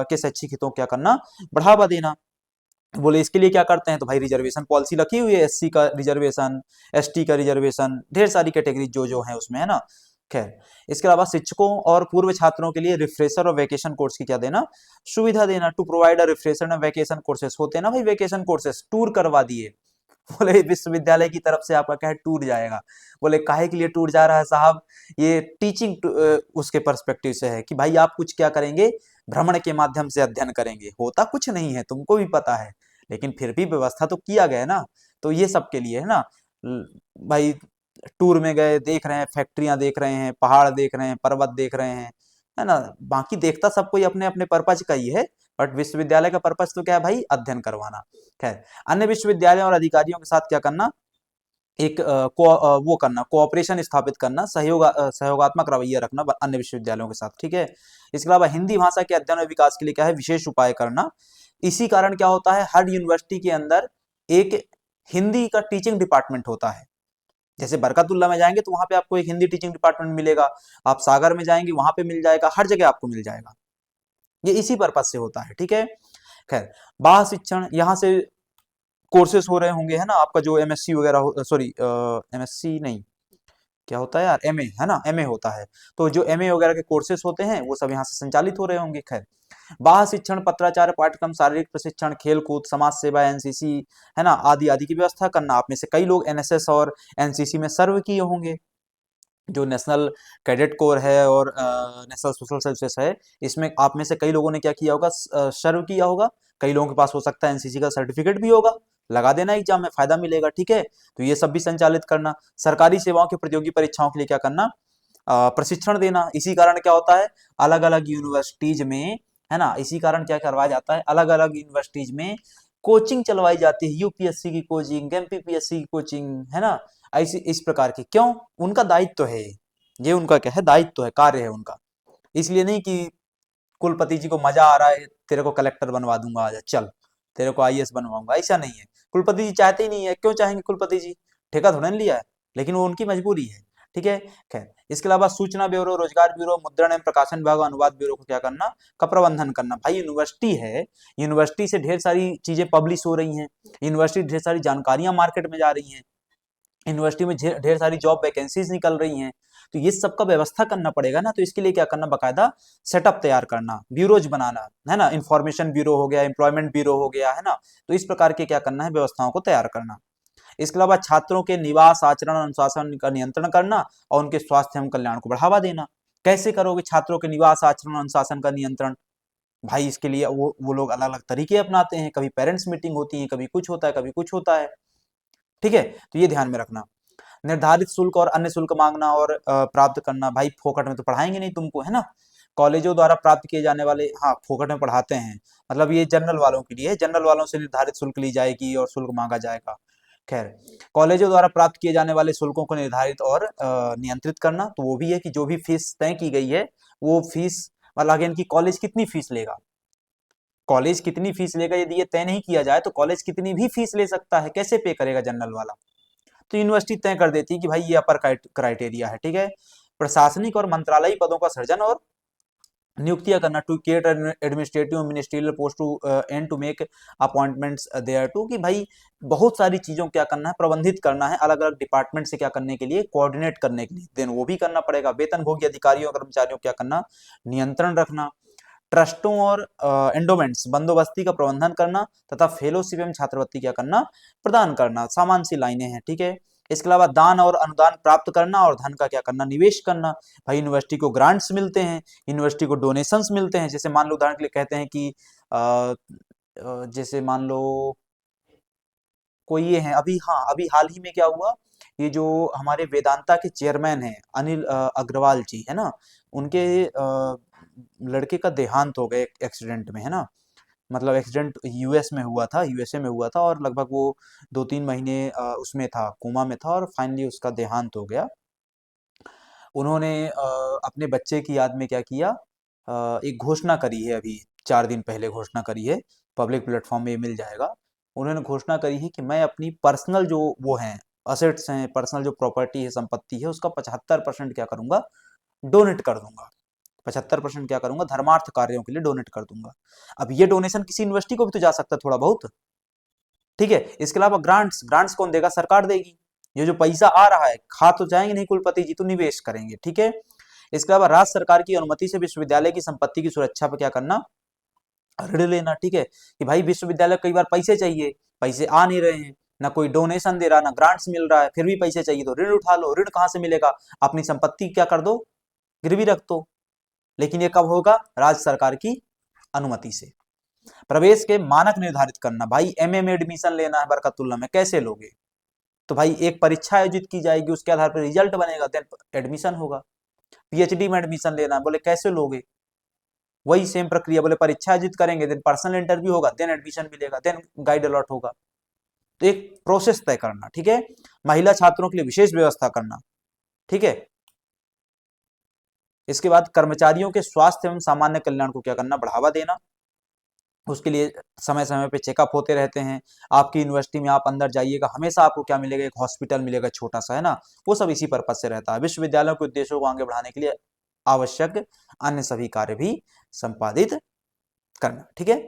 A: के शैक्षिक हितों को क्या करना? बढ़ावा देना। बोले इसके लिए क्या करते हैं? तो भाई रिजर्वेशन पॉलिसी रखी हुई है, एससी का रिजर्वेशन, एसटी का रिजर्वेशन, ढेर सारी कैटेगरी जो जो है उसमें, है ना। खैर, इसके अलावा शिक्षकों और पूर्व छात्रों के लिए रिफ्रेशर और वेकेशन कोर्स की क्या देना? सुविधा देना। To provide a refresher and vacation courses, होते हैं ना भाई वेकेशन कोर्सेस, टूर करवा दिए। बोले विश्वविद्यालय की तरफ से आपका क्या है, टूर जाएगा। बोले काहे के लिए टूर जा रहा है साहब? ये टीचिंग उसके पर्सपेक्टिव से है, कि भाई आप कुछ क्या करेंगे, भ्रमण के माध्यम से अध्ययन करेंगे। होता कुछ नहीं है, तुमको भी पता है, लेकिन फिर भी व्यवस्था तो किया गया है ना। तो ये सब के लिए है ना भाई। टूर में गए, देख रहे हैं, फैक्ट्रियां देख रहे हैं, पहाड़ देख रहे हैं, पर्वत देख रहे हैं, है ना। बाकी देखता सब कोई अपने अपने पर्पज का ही है, बट विश्वविद्यालय का पर्पज तो क्या है भाई? अध्ययन करवाना। खैर, अन्य विश्वविद्यालयों और अधिकारियों के साथ क्या करना? एक वो करना, कोऑपरेशन स्थापित करना, सहयोगात्मक रवैया रखना अन्य विश्वविद्यालयों के साथ, ठीक है। इसके अलावा हिंदी भाषा के अध्ययन और विकास के लिए क्या है? विशेष उपाय करना। इसी कारण क्या होता है, हर यूनिवर्सिटी के अंदर एक हिंदी का टीचिंग डिपार्टमेंट होता है। जैसे बरकतुल्ला में जाएंगे तो वहां पे आपको एक हिंदी टीचिंग डिपार्टमेंट मिलेगा, आप सागर में जाएंगे वहां पे मिल जाएगा, हर जगह आपको मिल जाएगा। ये इसी पर्पज से होता है, ठीक है। खैर, बाह्य शिक्षण, यहाँ से कोर्सेस हो रहे होंगे, है ना, आपका जो एमएससी वगैरह, सॉरी एमएससी नहीं, क्या होता है यार, एमए, है ना, एमए होता है। तो जो एमए वगैरह के कोर्सेस होते हैं वो सब यहाँ से संचालित हो रहे होंगे। खैर, बाह्य शिक्षण, पत्राचार, पाठ्यक्रम, शारीरिक प्रशिक्षण, खेल कूद, समाज सेवा, एनसीसी, है ना, आदि आदि की व्यवस्था करना। आप में से कई लोग एनएसएस और एनसीसी में सर्व किए होंगे। जो नेशनल कैडेट कोर है और नेशनल सोशल सर्विसेज है, इसमें आप में से कई लोगों ने क्या किया होगा? सर्व किया होगा। कई लोगों के पास हो सकता है एनसीसी का सर्टिफिकेट भी होगा। लगा देना एग्जाम में, फायदा मिलेगा, ठीक है। तो ये सब भी संचालित करना। सरकारी सेवाओं की प्रतियोगी परीक्षाओं के लिए क्या करना? प्रशिक्षण देना। इसी कारण क्या होता है, अलग अलग यूनिवर्सिटीज में, है ना, इसी कारण क्या करवाया जाता है, अलग अलग यूनिवर्सिटीज में कोचिंग चलवाई जाती है, यूपीएससी की कोचिंग, एमपीपीएससी की कोचिंग, है ना, ऐसी इस प्रकार की। क्यों? उनका दायित्व है ये उनका क्या है, दायित्व है, कार्य है उनका। इसलिए नहीं कि कुलपति जी को मजा आ रहा है, तेरे को कलेक्टर बनवा दूंगा, आजा चल, तेरे को आईएएस बनवाऊंगा, ऐसा नहीं है। कुलपति जी चाहते ही नहीं है। क्यों चाहेंगे कुलपति जी? ठेका थोड़ा नहीं लिया है, लेकिन वो उनकी मजबूरी है, ठीक है। खैर, इसके अलावा सूचना ब्यूरो, रोजगार ब्यूरो, मुद्रण एवं प्रकाशन विभाग, अनुवाद ब्यूरो को क्या करना? का प्रबंधन करना। भाई यूनिवर्सिटी है, यूनिवर्सिटी से ढेर सारी चीजें पब्लिश हो रही हैं, यूनिवर्सिटी ढेर सारी जानकारियां मार्केट में जा रही हैं, यूनिवर्सिटी में ढेर सारी जॉब वैकेंसीज निकल रही हैं, तो ये सबका व्यवस्था करना पड़ेगा ना। तो इसके लिए क्या करना, बाकायदा सेटअप तैयार करना, ब्यूरोज बनाना है ना, इंफॉर्मेशन ब्यूरो हो गया, एम्प्लॉयमेंट ब्यूरो हो गया, है ना। तो इस प्रकार के क्या करना है, व्यवस्थाओं को तैयार करना। इसके अलावा छात्रों के निवास, आचरण, अनुशासन का नियंत्रण करना और उनके स्वास्थ्य एवं कल्याण को बढ़ावा देना। कैसे करोगे छात्रों के निवास, आचरण, अनुशासन का नियंत्रण? भाई इसके लिए वो लोग अलग अलग तरीके अपनाते हैं, कभी पेरेंट्स मीटिंग होती है, कभी कुछ होता है, कभी कुछ होता है। ठीक है, तो ये ध्यान में रखना। निर्धारित शुल्क और अन्य शुल्क मांगना और प्राप्त करना। भाई फोकट में तो पढ़ाएंगे नहीं तुमको, है ना। कॉलेजों द्वारा प्राप्त किए जाने वाले, हाँ फोकट में पढ़ाते हैं, मतलब ये जनरल वालों के लिए है, जनरल वालों से निर्धारित शुल्क ली जाएगी और शुल्क मांगा जाएगा। खैर, कॉलेजों द्वारा प्राप्त किए जाने वाले शुल्कों को निर्धारित और नियंत्रित करना, तो वो भी है कि जो भी फीस तय की गई है वो फीस, मतलब अगेन की कॉलेज कितनी फीस लेगा, कॉलेज कितनी फीस लेगा, यदि ये तय नहीं किया जाए तो कॉलेज कितनी भी फीस ले सकता है, कैसे पे करेगा जनरल वाला। तो यूनिवर्सिटी तय कर देती है कि भाई ये अपर क्राइटेरिया है। ठीक है, प्रशासनिक और मंत्रालयी पदों का सृजन और नियुक्तियां करना, to create administrative ministerial post to and to make appointments thereto, कि भाई बहुत सारी चीजों क्या करना है, प्रबंधित करना है, अलग अलग डिपार्टमेंट से क्या करने के लिए, कोऑर्डिनेट करने के लिए, देन वो भी करना पड़ेगा। वेतनभोगी अधिकारियों और कर्मचारियों क्या करना, नियंत्रण रखना। ट्रस्टों और एंडोमेंट्स, बंदोबस्ती का प्रबंधन करना तथा फेलोशिप एवं छात्रवृत्ति क्या करना, प्रदान करना। सामान्य सी लाइनें हैं। ठीक है, इसके अलावा दान और अनुदान प्राप्त करना और धन का क्या करना, निवेश करना। भाई यूनिवर्सिटी को ग्रांट्स मिलते हैं, यूनिवर्सिटी को डोनेशंस मिलते हैं। जैसे मान लो उदाहरण के लिए कहते हैं कि जैसे मान लो कोई ये है, अभी हाँ अभी हाल ही में क्या हुआ, ये जो हमारे वेदांता के चेयरमैन हैं अनिल अग्रवाल जी, है ना, उनके लड़के का देहांत हो गया एक्सीडेंट में, है ना। मतलब एक्सीडेंट यूएस में हुआ था, यूएसए में हुआ था, और लगभग वो 2-3 महीने उसमें था, कोमा में था, और फाइनली उसका देहांत हो गया। उन्होंने अपने बच्चे की याद में क्या किया, एक घोषणा करी है, अभी 4 दिन पहले घोषणा करी है, पब्लिक प्लेटफॉर्म में ये मिल जाएगा। उन्होंने घोषणा करी है कि मैं अपनी पर्सनल जो वो हैं असेट्स हैं, पर्सनल जो प्रॉपर्टी है, संपत्ति है, उसका 75% क्या करूंगा, डोनेट कर दूंगा। 75% क्या करूंगा, धर्मार्थ कार्यों के लिए डोनेट कर दूंगा। अब ये डोनेशन किसी यूनिवर्सिटी को भी तो जा सकता है थोड़ा बहुत। ठीक है, इसके अलावा ग्रांट्स, ग्रांट्स कौन देगा, सरकार देगी। ये जो पैसा आ रहा है, खा तो जाएंगे नहीं कुलपति जी, तो निवेश करेंगे। ठीक है, इसके अलावा राज्य सरकार की अनुमति से विश्वविद्यालय की संपत्ति की सुरक्षा पर क्या करना, ऋण लेना। ठीक है, कि भाई विश्वविद्यालय कई बार पैसे चाहिए, पैसे आ नहीं रहे हैं, ना कोई डोनेशन दे रहा, ना ग्रांट्स मिल रहा है, फिर भी पैसे चाहिए तो ऋण उठा लो। ऋण कहां से मिलेगा, अपनी संपत्ति क्या कर दो, गिरवी रख दो। लेकिन ये कब होगा, राज्य सरकार की अनुमति से। प्रवेश के मानक निर्धारित करना, भाई एमए में एडमिशन लेना है बरकतुल्लाह में, कैसे लोगे, तो भाई एक परीक्षा आयोजित की जाएगी, उसके आधार पर रिजल्ट बनेगा, देन एडमिशन होगा। पीएचडी में एडमिशन लेना है, बोले कैसे लोगे, वही सेम प्रक्रिया, बोले परीक्षा आयोजित करेंगे, देन पर्सनल इंटरव्यू होगा, देन एडमिशन मिलेगा, देन गाइड अलॉट होगा। तो एक प्रोसेस तय करना। ठीक है, महिला छात्रों के लिए विशेष व्यवस्था करना। ठीक है, इसके बाद कर्मचारियों के स्वास्थ्य एवं सामान्य कल्याण को क्या करना, बढ़ावा देना। उसके लिए समय समय पे चेकअप होते रहते हैं। आपकी यूनिवर्सिटी में आप अंदर जाइएगा, हमेशा आपको क्या मिलेगा, एक हॉस्पिटल मिलेगा छोटा सा, है ना। वो सब इसी पर्पज से रहता है, विश्वविद्यालयों के उद्देश्यों को आगे बढ़ाने के लिए आवश्यक अन्य सभी कार्य भी संपादित करना। ठीक है,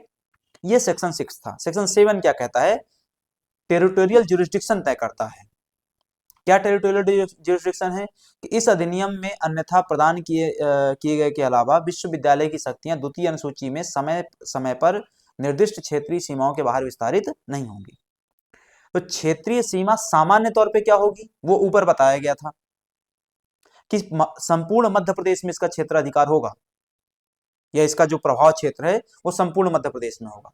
A: ये सेक्शन 6 था। सेक्शन 7 क्या कहता है, टेरिटोरियल जुरिस्डिक्शन तय करता है। क्या टेरिटोरियल जुरिस्डिक्शन है, कि इस अधिनियम में अन्यथा प्रदान किए गए के अलावा विश्वविद्यालय की शक्तियां द्वितीय अनुसूची में समय समय पर निर्दिष्ट क्षेत्रीय सीमाओं के बाहर विस्तारित नहीं होंगी। तो क्षेत्रीय सीमा सामान्य तौर पे क्या होगी, वो ऊपर बताया गया था कि संपूर्ण मध्य प्रदेश में इसका क्षेत्राधिकार होगा, या इसका जो प्रभाव क्षेत्र है वो संपूर्ण मध्य प्रदेश में होगा,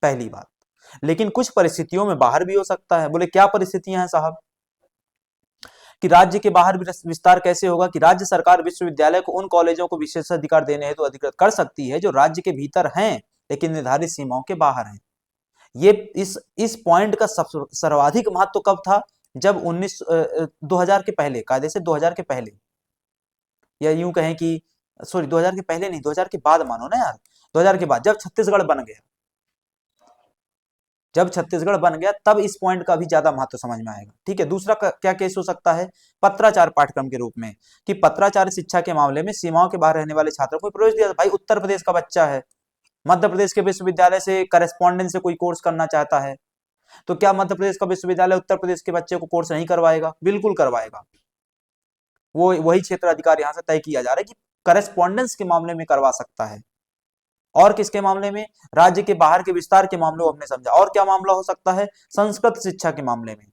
A: पहली बात। लेकिन कुछ परिस्थितियों में बाहर भी हो सकता है। बोले क्या परिस्थितियां हैं साहब, कि राज्य के बाहर भी विस्तार कैसे होगा, कि राज्य सरकार विश्वविद्यालय को उन कॉलेजों को विशेषाधिकार देने हेतु अधिकृत कर सकती है जो राज्य के भीतर हैं लेकिन निर्धारित सीमाओं के बाहर हैं। ये इस पॉइंट का सर्वाधिक महत्व कब था, जब 2000 के पहले, कायदे से 2000 के पहले, या यूं कहें कि सॉरी 2000 के पहले नहीं, 2000 के बाद मानो ना यार, 2000 के बाद जब छत्तीसगढ़ बन गया, जब छत्तीसगढ़ बन गया तब इस पॉइंट का भी ज्यादा महत्व समझ में आएगा। ठीक है, दूसरा क्या केस हो सकता है, पत्राचार पाठ्यक्रम के रूप में, कि पत्राचार शिक्षा के मामले में सीमाओं के बाहर रहने वाले छात्रों को प्रवेश दिया। भाई उत्तर प्रदेश का बच्चा है, मध्य प्रदेश के विश्वविद्यालय से करेस्पॉन्डेंस से कोई कोर्स करना चाहता है, तो क्या मध्य प्रदेश का विश्वविद्यालय उत्तर प्रदेश के बच्चे को कोर्स नहीं करवाएगा? बिल्कुल करवाएगा। वो वही क्षेत्र अधिकार यहाँ से तय किया जा रहा है कि करेस्पॉन्डेंस के मामले में करवा सकता है। और किसके मामले में? राज्य के बाहर के विस्तार के मामले को हमने समझा। और क्या मामला हो सकता है? संस्कृत शिक्षा के मामले में,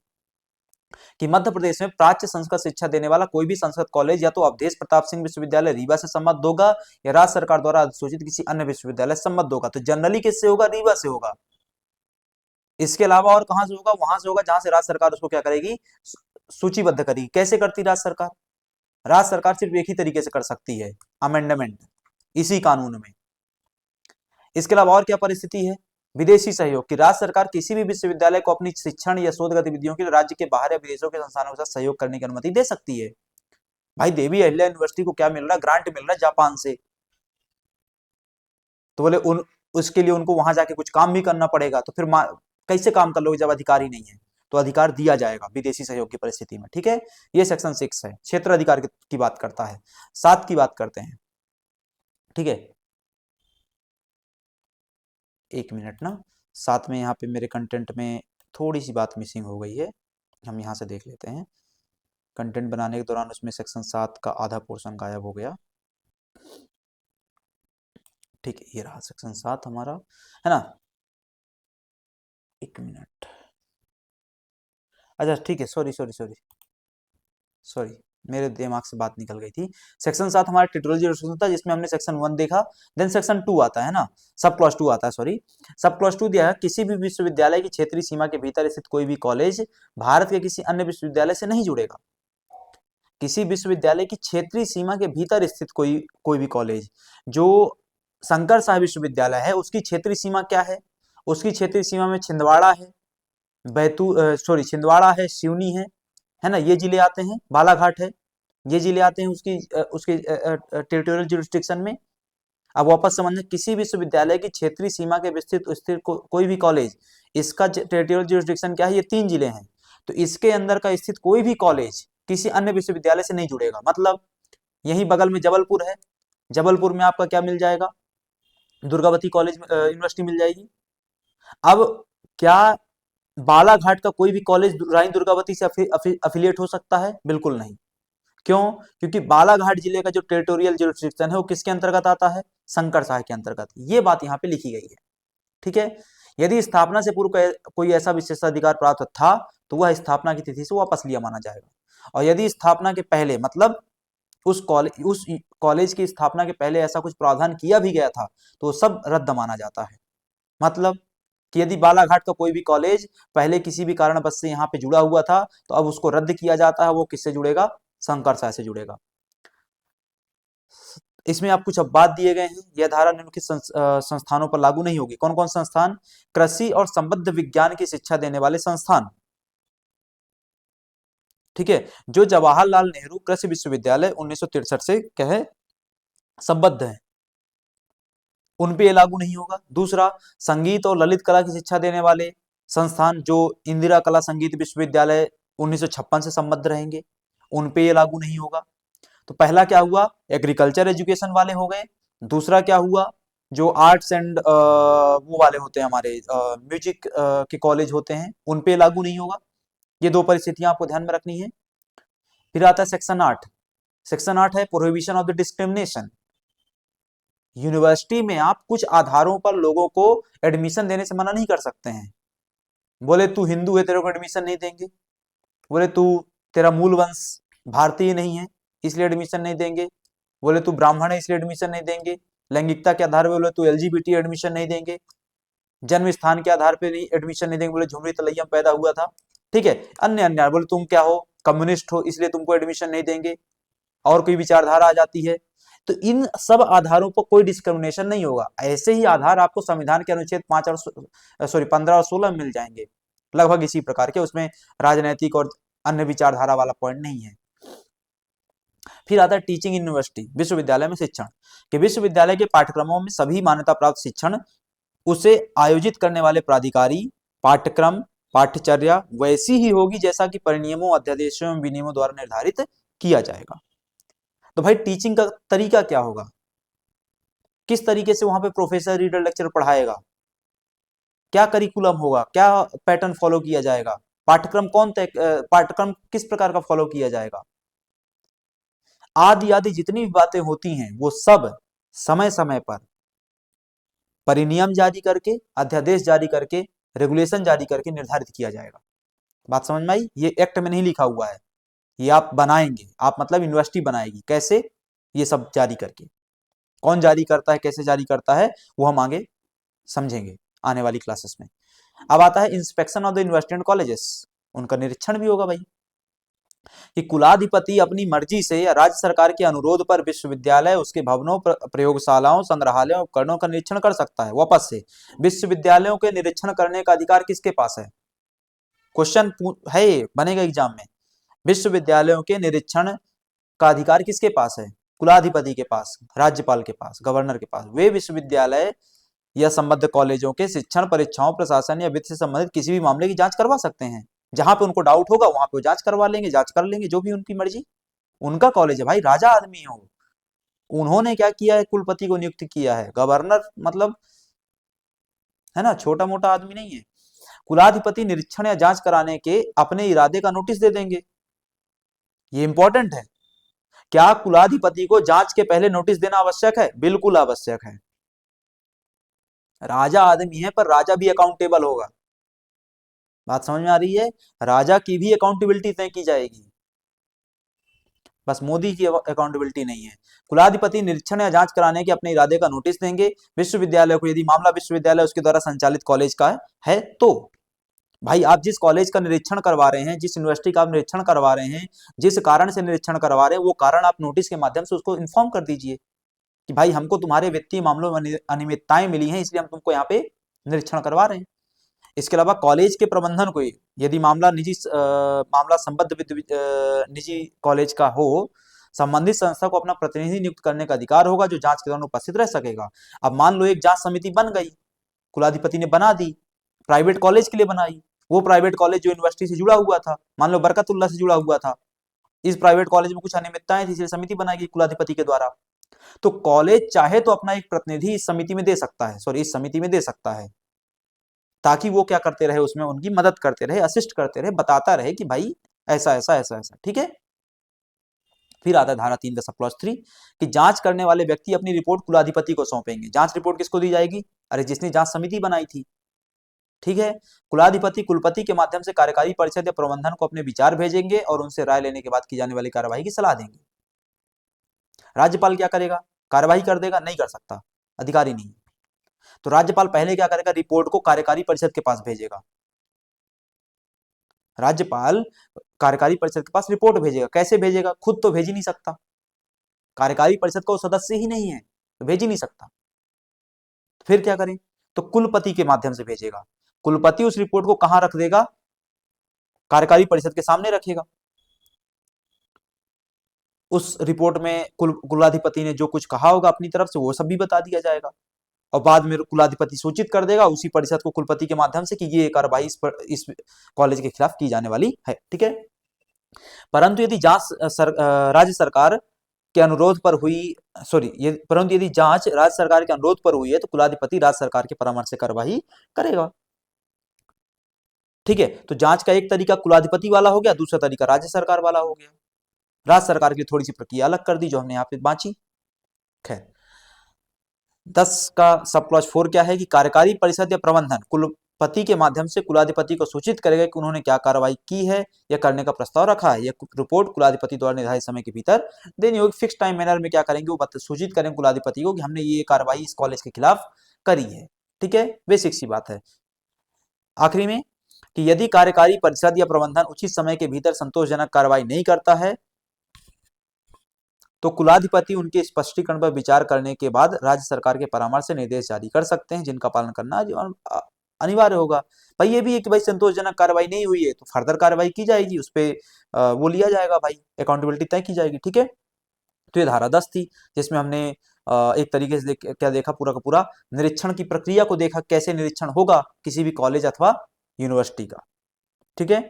A: कि मध्य प्रदेश में प्राच्य संस्कृत शिक्षा देने वाला कोई भी संस्कृत कॉलेज या तो अवधेश प्रताप सिंह विश्वविद्यालय रीवा से संबद्ध होगा या राज्य सरकार द्वारा अधिसूचित किसी अन्य विश्वविद्यालय से संबद्ध होगा। तो जनरली किससे होगा? रीवा से होगा। इसके अलावा और कहां से होगा? वहां से होगा जहां से राज्य सरकार उसको क्या करेगी? सूचीबद्ध करेगी। कैसे करती राज्य सरकार? राज्य सरकार सिर्फ एक ही तरीके से कर सकती है, अमेंडमेंट, इसी कानून में। इसके अलावा और क्या परिस्थिति है? विदेशी सहयोग, कि राज्य सरकार किसी भी विश्वविद्यालय को अपनी शिक्षण या शोध गतिविधियों के लिए राज्य के बाहर या विदेशों के संस्थानों के साथ सहयोग करने की अनुमति दे सकती है। भाई देवी अहिल्या यूनिवर्सिटी को क्या मिल रहा है? ग्रांट मिल रहा है जापान से। तो बोले उसके लिए उनको वहां जाके कुछ काम भी करना पड़ेगा, तो फिर कैसे काम कर लोगे जब अधिकार ही नहीं है? तो अधिकार दिया जाएगा विदेशी सहयोग की परिस्थिति में। ठीक है, ये सेक्शन 6 है, क्षेत्र अधिकार की बात करता है। 7 की बात करते हैं। ठीक है, एक मिनट ना, साथ में यहाँ पे मेरे कंटेंट में थोड़ी सी बात मिसिंग हो गई है, हम यहाँ से देख लेते हैं। कंटेंट बनाने के दौरान उसमें सेक्शन 7 का आधा पोर्शन गायब हो गया। ठीक है, ये रहा सेक्शन 7 हमारा, है ना। एक मिनट, अच्छा ठीक है, सॉरी सॉरी सॉरी सॉरी, मेरे दिमाग से बात निकल गई थी। सेक्शन 7 हमारा टेरिटोरियल जुरिसडिक्शन था, जिसमें हमने सेक्शन 1 देखा। देन सेक्शन 2 आता है ना, सब क्लॉज 2 आता है, सॉरी। सब क्लॉज 2 दिया है, किसी भी विश्वविद्यालय की क्षेत्रीय सीमा के भीतर स्थित कोई भी कॉलेज भारत के किसी अन्य विश्वविद्यालय से नहीं जुड़ेगा। किसी विश्वविद्यालय की क्षेत्रीय सीमा के भीतर स्थित कोई भी कॉलेज, जो शंकर साहब विश्वविद्यालय है उसकी क्षेत्रीय सीमा क्या है? उसकी क्षेत्रीय सीमा में छिंदवाड़ा है, छिंदवाड़ा है, सिवनी है ना, ये जिले आते हैं, बालाघाट है, ये जिले आते हैं उसके टेरिटोरियल जुरिस्डिक्शन में। अब वापस समझना, किसी विश्वविद्यालय की क्षेत्रीय सीमा के विस्तृत स्थित कोई भी कॉलेज, इसका टेरिटोरियल जुरिस्डिक्शन क्या है? ये 3 जिले हैं। तो इसके अंदर का स्थित कोई भी कॉलेज किसी अन्य विश्वविद्यालय से नहीं जुड़ेगा। मतलब यही बगल में जबलपुर है, जबलपुर में आपका क्या मिल जाएगा? दुर्गावती कॉलेज यूनिवर्सिटी मिल जाएगी। अब क्या बालाघाट का कोई भी कॉलेज रानी दुर्गावती से अफिलिएट हो सकता है? बिल्कुल नहीं। क्यों? क्योंकि बालाघाट जिले का जो टेरिटोरियल जुरिस्डिक्शन है वो किसके अंतर्गत आता है? शंकर साह के अंतर्गत। ये बात यहाँ पे लिखी गई है। ठीक है, यदि स्थापना से पूर्व कोई ऐसा विशेषाधिकार प्राप्त था तो वह स्थापना की तिथि से वापस लिया माना जाएगा। और यदि स्थापना के पहले, मतलब उस कॉलेज की स्थापना के पहले ऐसा कुछ प्रावधान किया भी गया था तो सब रद्द माना जाता है। मतलब कि यदि बालाघाट का कोई भी कॉलेज पहले किसी भी कारणवश से यहाँ पे जुड़ा हुआ था तो अब उसको रद्द किया जाता है, वो किससे जुड़ेगा? शंकर साह से जुड़ेगा। इसमें आप कुछ अपवाद दिए गए हैं। यह धारा निम्नलिखित संस्थानों पर लागू नहीं होगी। कौन कौन संस्थान? कृषि और संबद्ध विज्ञान की शिक्षा देने वाले संस्थान। ठीक है, जो जवाहरलाल नेहरू कृषि विश्वविद्यालय 1963 से क्या है? संबद्ध है, उन पे ये लागू नहीं होगा। दूसरा, संगीत और ललित कला की शिक्षा देने वाले संस्थान, जो इंदिरा कला संगीत विश्वविद्यालय 1956 से संबद्ध रहेंगे, उन पे ये लागू नहीं होगा। तो पहला क्या हुआ? एग्रीकल्चर एजुकेशन वाले हो गए। दूसरा क्या हुआ? जो आर्ट्स एंड वो वाले होते हैं हमारे, म्यूजिक के कॉलेज होते हैं, उन पे लागू नहीं होगा। ये 2 परिस्थितियां आपको ध्यान में रखनी है। फिर आता है सेक्शन 8। सेक्शन 8 है prohibition of the discrimination. University में आप कुछ आधारों पर लोगों को एडमिशन देने से मना नहीं कर सकते हैं। बोले तू हिंदू है, तेरे को एडमिशन नहीं देंगे। बोले तू, तेरा मूल वंश भारतीय नहीं है इसलिए एडमिशन नहीं देंगे। बोले तू ब्राह्मण है इसलिए एडमिशन नहीं देंगे। लैंगिकता के आधार पर बोले तू एलजीबीटी एडमिशन नहीं देंगे। जन्म स्थान के आधार पर नहीं एडमिशन नहीं देंगे, बोले झुमरी तलैया में पैदा हुआ था। ठीक है, अन्य अन्य, बोले तुम क्या हो? कम्युनिस्ट हो इसलिए तुमको एडमिशन नहीं देंगे। और कोई विचारधारा आ जाती है, तो इन सब आधारों पर कोई डिस्क्रिमिनेशन नहीं होगा। ऐसे ही आधार आपको संविधान के अनुच्छेद 5 और 15 और 16 में मिल जाएंगे, लगभग इसी प्रकार के। उसमें राजनैतिक और अन्य विचारधारा वाला पॉइंट नहीं है। फिर आता है टीचिंग यूनिवर्सिटी, विश्वविद्यालय में शिक्षण, कि विश्वविद्यालय के पाठ्यक्रमों में सभी मान्यता प्राप्त शिक्षण उसे आयोजित करने वाले प्राधिकारी, पाठ्यक्रम, पाठ्यचर्या वैसी ही होगी जैसा कि परिनियमों, अध्यादेशों एवं विनियमों द्वारा निर्धारित किया जाएगा। तो भाई टीचिंग का तरीका क्या होगा? किस तरीके से वहां पे प्रोफेसर रीडर लेक्चर पढ़ाएगा? क्या करिकुलम होगा, क्या पैटर्न फॉलो किया जाएगा, पाठ्यक्रम किस प्रकार का फॉलो किया जाएगा, आदि आदि जितनी भी बातें होती हैं वो सब समय समय पर परिनियम जारी करके, अध्यादेश जारी करके, रेगुलेशन जारी करके निर्धारित किया जाएगा। बात समझ में आई? ये एक्ट में नहीं लिखा हुआ है, ये आप बनाएंगे, आप मतलब यूनिवर्सिटी बनाएगी। कैसे? ये सब जारी करके। कौन जारी करता है, कैसे जारी करता है, वो हम आगे समझेंगे आने वाली क्लासेस में। अब आता है inspection of the university and colleges. उनका निरीक्षण भी होगा भाई, कि कुलाधिपति अपनी मर्जी से या राज्य सरकार के अनुरोध पर विश्वविद्यालय, उसके भवनों, प्रयोगशालाओं, संग्रहालयों, उपकरणों का निरीक्षण कर सकता है। वापस से, विश्वविद्यालयों के निरीक्षण करने का अधिकार किसके पास है? क्वेश्चन है, बनेगा एग्जाम में। विश्वविद्यालयों के निरीक्षण का अधिकार किसके पास है? कुलाधिपति के पास, राज्यपाल के पास, गवर्नर के पास। वे विश्वविद्यालय या संबद्ध कॉलेजों के शिक्षण, परीक्षाओं, प्रशासन या वित्त से संबंधित किसी भी मामले की जांच करवा सकते हैं। जहां पे उनको डाउट होगा वहां पे जांच करवा लेंगे, जांच कर लेंगे, जो भी उनकी मर्जी। उनका कॉलेज है भाई, राजा आदमी है वो। उन्होंने क्या किया है? कुलपति को नियुक्त किया है। गवर्नर मतलब, है ना, छोटा मोटा आदमी नहीं है। कुलाधिपति निरीक्षण या जांच कराने के अपने इरादे का नोटिस दे देंगे। ये इंपॉर्टेंट है। क्या कुलाधिपति को जांच के पहले नोटिस देना आवश्यक है? बिल्कुल आवश्यक है। राजा आदमी है पर राजा भी अकाउंटेबल होगा। बात समझ में आ रही है? राजा की भी अकाउंटेबिलिटी तय की जाएगी, बस मोदी की अकाउंटेबिलिटी नहीं है। कुलाधिपति निरीक्षण या जांच कराने के अपने इरादे का नोटिस देंगे विश्वविद्यालय को, यदि मामला विश्वविद्यालय उसके द्वारा संचालित कॉलेज का है तो। भाई आप जिस कॉलेज का निरीक्षण करवा रहे हैं, जिस यूनिवर्सिटी का आप निरीक्षण करवा रहे हैं, जिस कारण से निरीक्षण करवा रहे हैं, वो कारण आप नोटिस के माध्यम से उसको इन्फॉर्म कर दीजिए कि भाई हमको तुम्हारे वित्तीय मामलों में अनियमितताएं मिली हैं, इसलिए हम तुमको यहाँ पे निरीक्षण करवा रहे हैं। इसके अलावा कॉलेज के प्रबंधन को, यदि मामला संबद्ध निजी कॉलेज का हो, संबंधित संस्था को अपना प्रतिनिधि नियुक्त करने का अधिकार होगा, जो जांच के दौरान उपस्थित रह सकेगा। अब मान लो एक जांच समिति बन गई, कुलाधिपति ने बना दी, प्राइवेट कॉलेज के लिए बनाई। वो प्राइवेट कॉलेज जो यूनिवर्सिटी से जुड़ा हुआ था, मान लो बरकतुल्लाह से जुड़ा हुआ था, इस प्राइवेट कॉलेज में कुछ अनियमितताएं थी, इसलिए समिति बनाई गई कुलाधिपति के द्वारा। तो कॉलेज चाहे तो अपना एक प्रतिनिधि इस समिति में दे सकता है, इस समिति में दे सकता है, ताकि वो क्या करते रहे, उसमें उनकी मदद करते रहे, असिस्ट करते रहे, बताता रहे कि भाई ऐसा ऐसा ऐसा ऐसा, ठीक है। फिर आता है धारा 3 का सब क्लॉज 3 कि जांच करने वाले व्यक्ति अपनी रिपोर्ट कुलाधिपति को सौंपेंगे। जांच रिपोर्ट किसको दी जाएगी? अरे जिसने जांच समिति बनाई थी, ठीक है। कुलाधिपति कुलपति के माध्यम से कार्यकारी परिषद या प्रबंधन को अपने विचार भेजेंगे और उनसे राय लेने के बाद की जाने वाली कार्यवाही की सलाह देंगे। राज्यपाल क्या करेगा? कार्यवाही कर देगा? नहीं कर सकता, अधिकारी नहीं। तो राज्यपाल पहले क्या करेगा? रिपोर्ट को कार्यकारी परिषद के पास भेजेगा। राज्यपाल कार्यकारी परिषद के पास रिपोर्ट भेजेगा। कैसे भेजेगा? खुद तो भेज ही नहीं सकता, कार्यकारी परिषद का वो सदस्य ही नहीं है, तो भेज ही नहीं सकता। फिर क्या करें? तो कुलपति के माध्यम से भेजेगा। कुलपति उस रिपोर्ट को कहां रख देगा? कार्यकारी परिषद के सामने रखेगा। उस रिपोर्ट में कुलाधिपति ने जो कुछ कहा होगा अपनी तरफ से, वो सब भी बता दिया जाएगा, और बाद में कुलाधिपति सूचित कर देगा उसी परिषद को कुलपति के माध्यम से कि ये कार्रवाई इस कॉलेज के खिलाफ की जाने वाली है, ठीक है। परंतु यदि राज्य सरकार के अनुरोध पर हुई, परंतु यदि जांच राज्य सरकार के अनुरोध पर हुई है तो कुलाधिपति राज्य सरकार के परामर्श से कार्रवाई करेगा, ठीक है। तो जांच का एक तरीका कुलाधिपति वाला हो गया, दूसरा तरीका राज्य सरकार वाला हो गया। राज्य सरकार की थोड़ी सी प्रक्रिया अलग कर दी जो हमने यहाँ पे बांची। खैर, 10 का सब क्लॉज 4 क्या है कि कार्यकारी परिषद या प्रबंधन कुलपति के माध्यम से कुलाधिपति को सूचित करेगा कि उन्होंने क्या कार्रवाई की है या करने का प्रस्ताव रखा है। यह रिपोर्ट कुलाधिपति द्वारा निर्धारित समय के भीतर देनी होगी। फिक्स टाइम मैनर में क्या करेंगे? वो सूचित करेंगे कुलाधिपति को कि हमने ये कार्रवाई इस कॉलेज के खिलाफ करी है, ठीक है। बेसिक सी बात है। आखिरी में कि यदि कार्यकारी परिषद या प्रबंधन उचित समय के भीतर संतोषजनक कार्रवाई नहीं करता है तो कुलाधिपति उनके स्पष्टीकरण पर विचार करने के बाद राज्य सरकार के परामर्श से निर्देश जारी कर सकते हैं, जिनका पालन करना अनिवार्य होगा। भाई ये भी है कि भाई संतोषजनक कार्रवाई नहीं हुई है तो फर्दर कार्रवाई की जाएगी, उस पर वो लिया जाएगा, भाई अकाउंटेबिलिटी तय की जाएगी, ठीक है। तो ये धारा 10 थी जिसमें हमने एक तरीके से क्या देखा, पूरा का पूरा निरीक्षण की प्रक्रिया को देखा, कैसे निरीक्षण होगा किसी भी कॉलेज अथवा यूनिवर्सिटी का, ठीक है।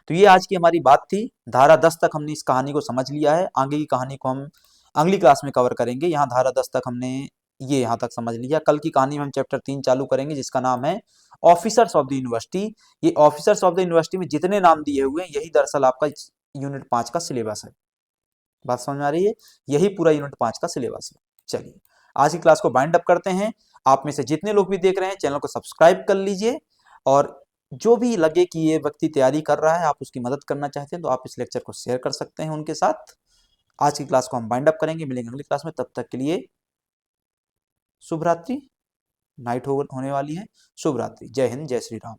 A: तो ये आज की हमारी बात थी। धारा 10 तक हमने इस कहानी को समझ लिया है, आगे की कहानी को हम अगली क्लास में कवर करेंगे। यहाँ धारा 10 तक हमने ये यहाँ तक समझ लिया। कल की कहानी में हम चैप्टर 3 चालू करेंगे जिसका नाम है ऑफिसर्स ऑफ द यूनिवर्सिटी। ये ऑफिसर्स ऑफ द यूनिवर्सिटी में जितने नाम दिए हुए हैं यही दरअसल आपका यूनिट 5 का सिलेबस है। बात समझ में आ रही है? यही पूरा यूनिट 5 का सिलेबस है। चलिए आज की क्लास को बाइंड अप करते हैं। आप में से जितने लोग भी देख रहे हैं चैनल को सब्सक्राइब कर लीजिए, और जो भी लगे कि ये व्यक्ति तैयारी कर रहा है, आप उसकी मदद करना चाहते हैं तो आप इस लेक्चर को शेयर कर सकते हैं उनके साथ। आज की क्लास को हम बाइंड अप करेंगे, मिलेंगे अगली क्लास में, तब तक के लिए शुभ रात्रि। नाइट होने वाली है। शुभ रात्रि। जय हिंद, जय श्री राम।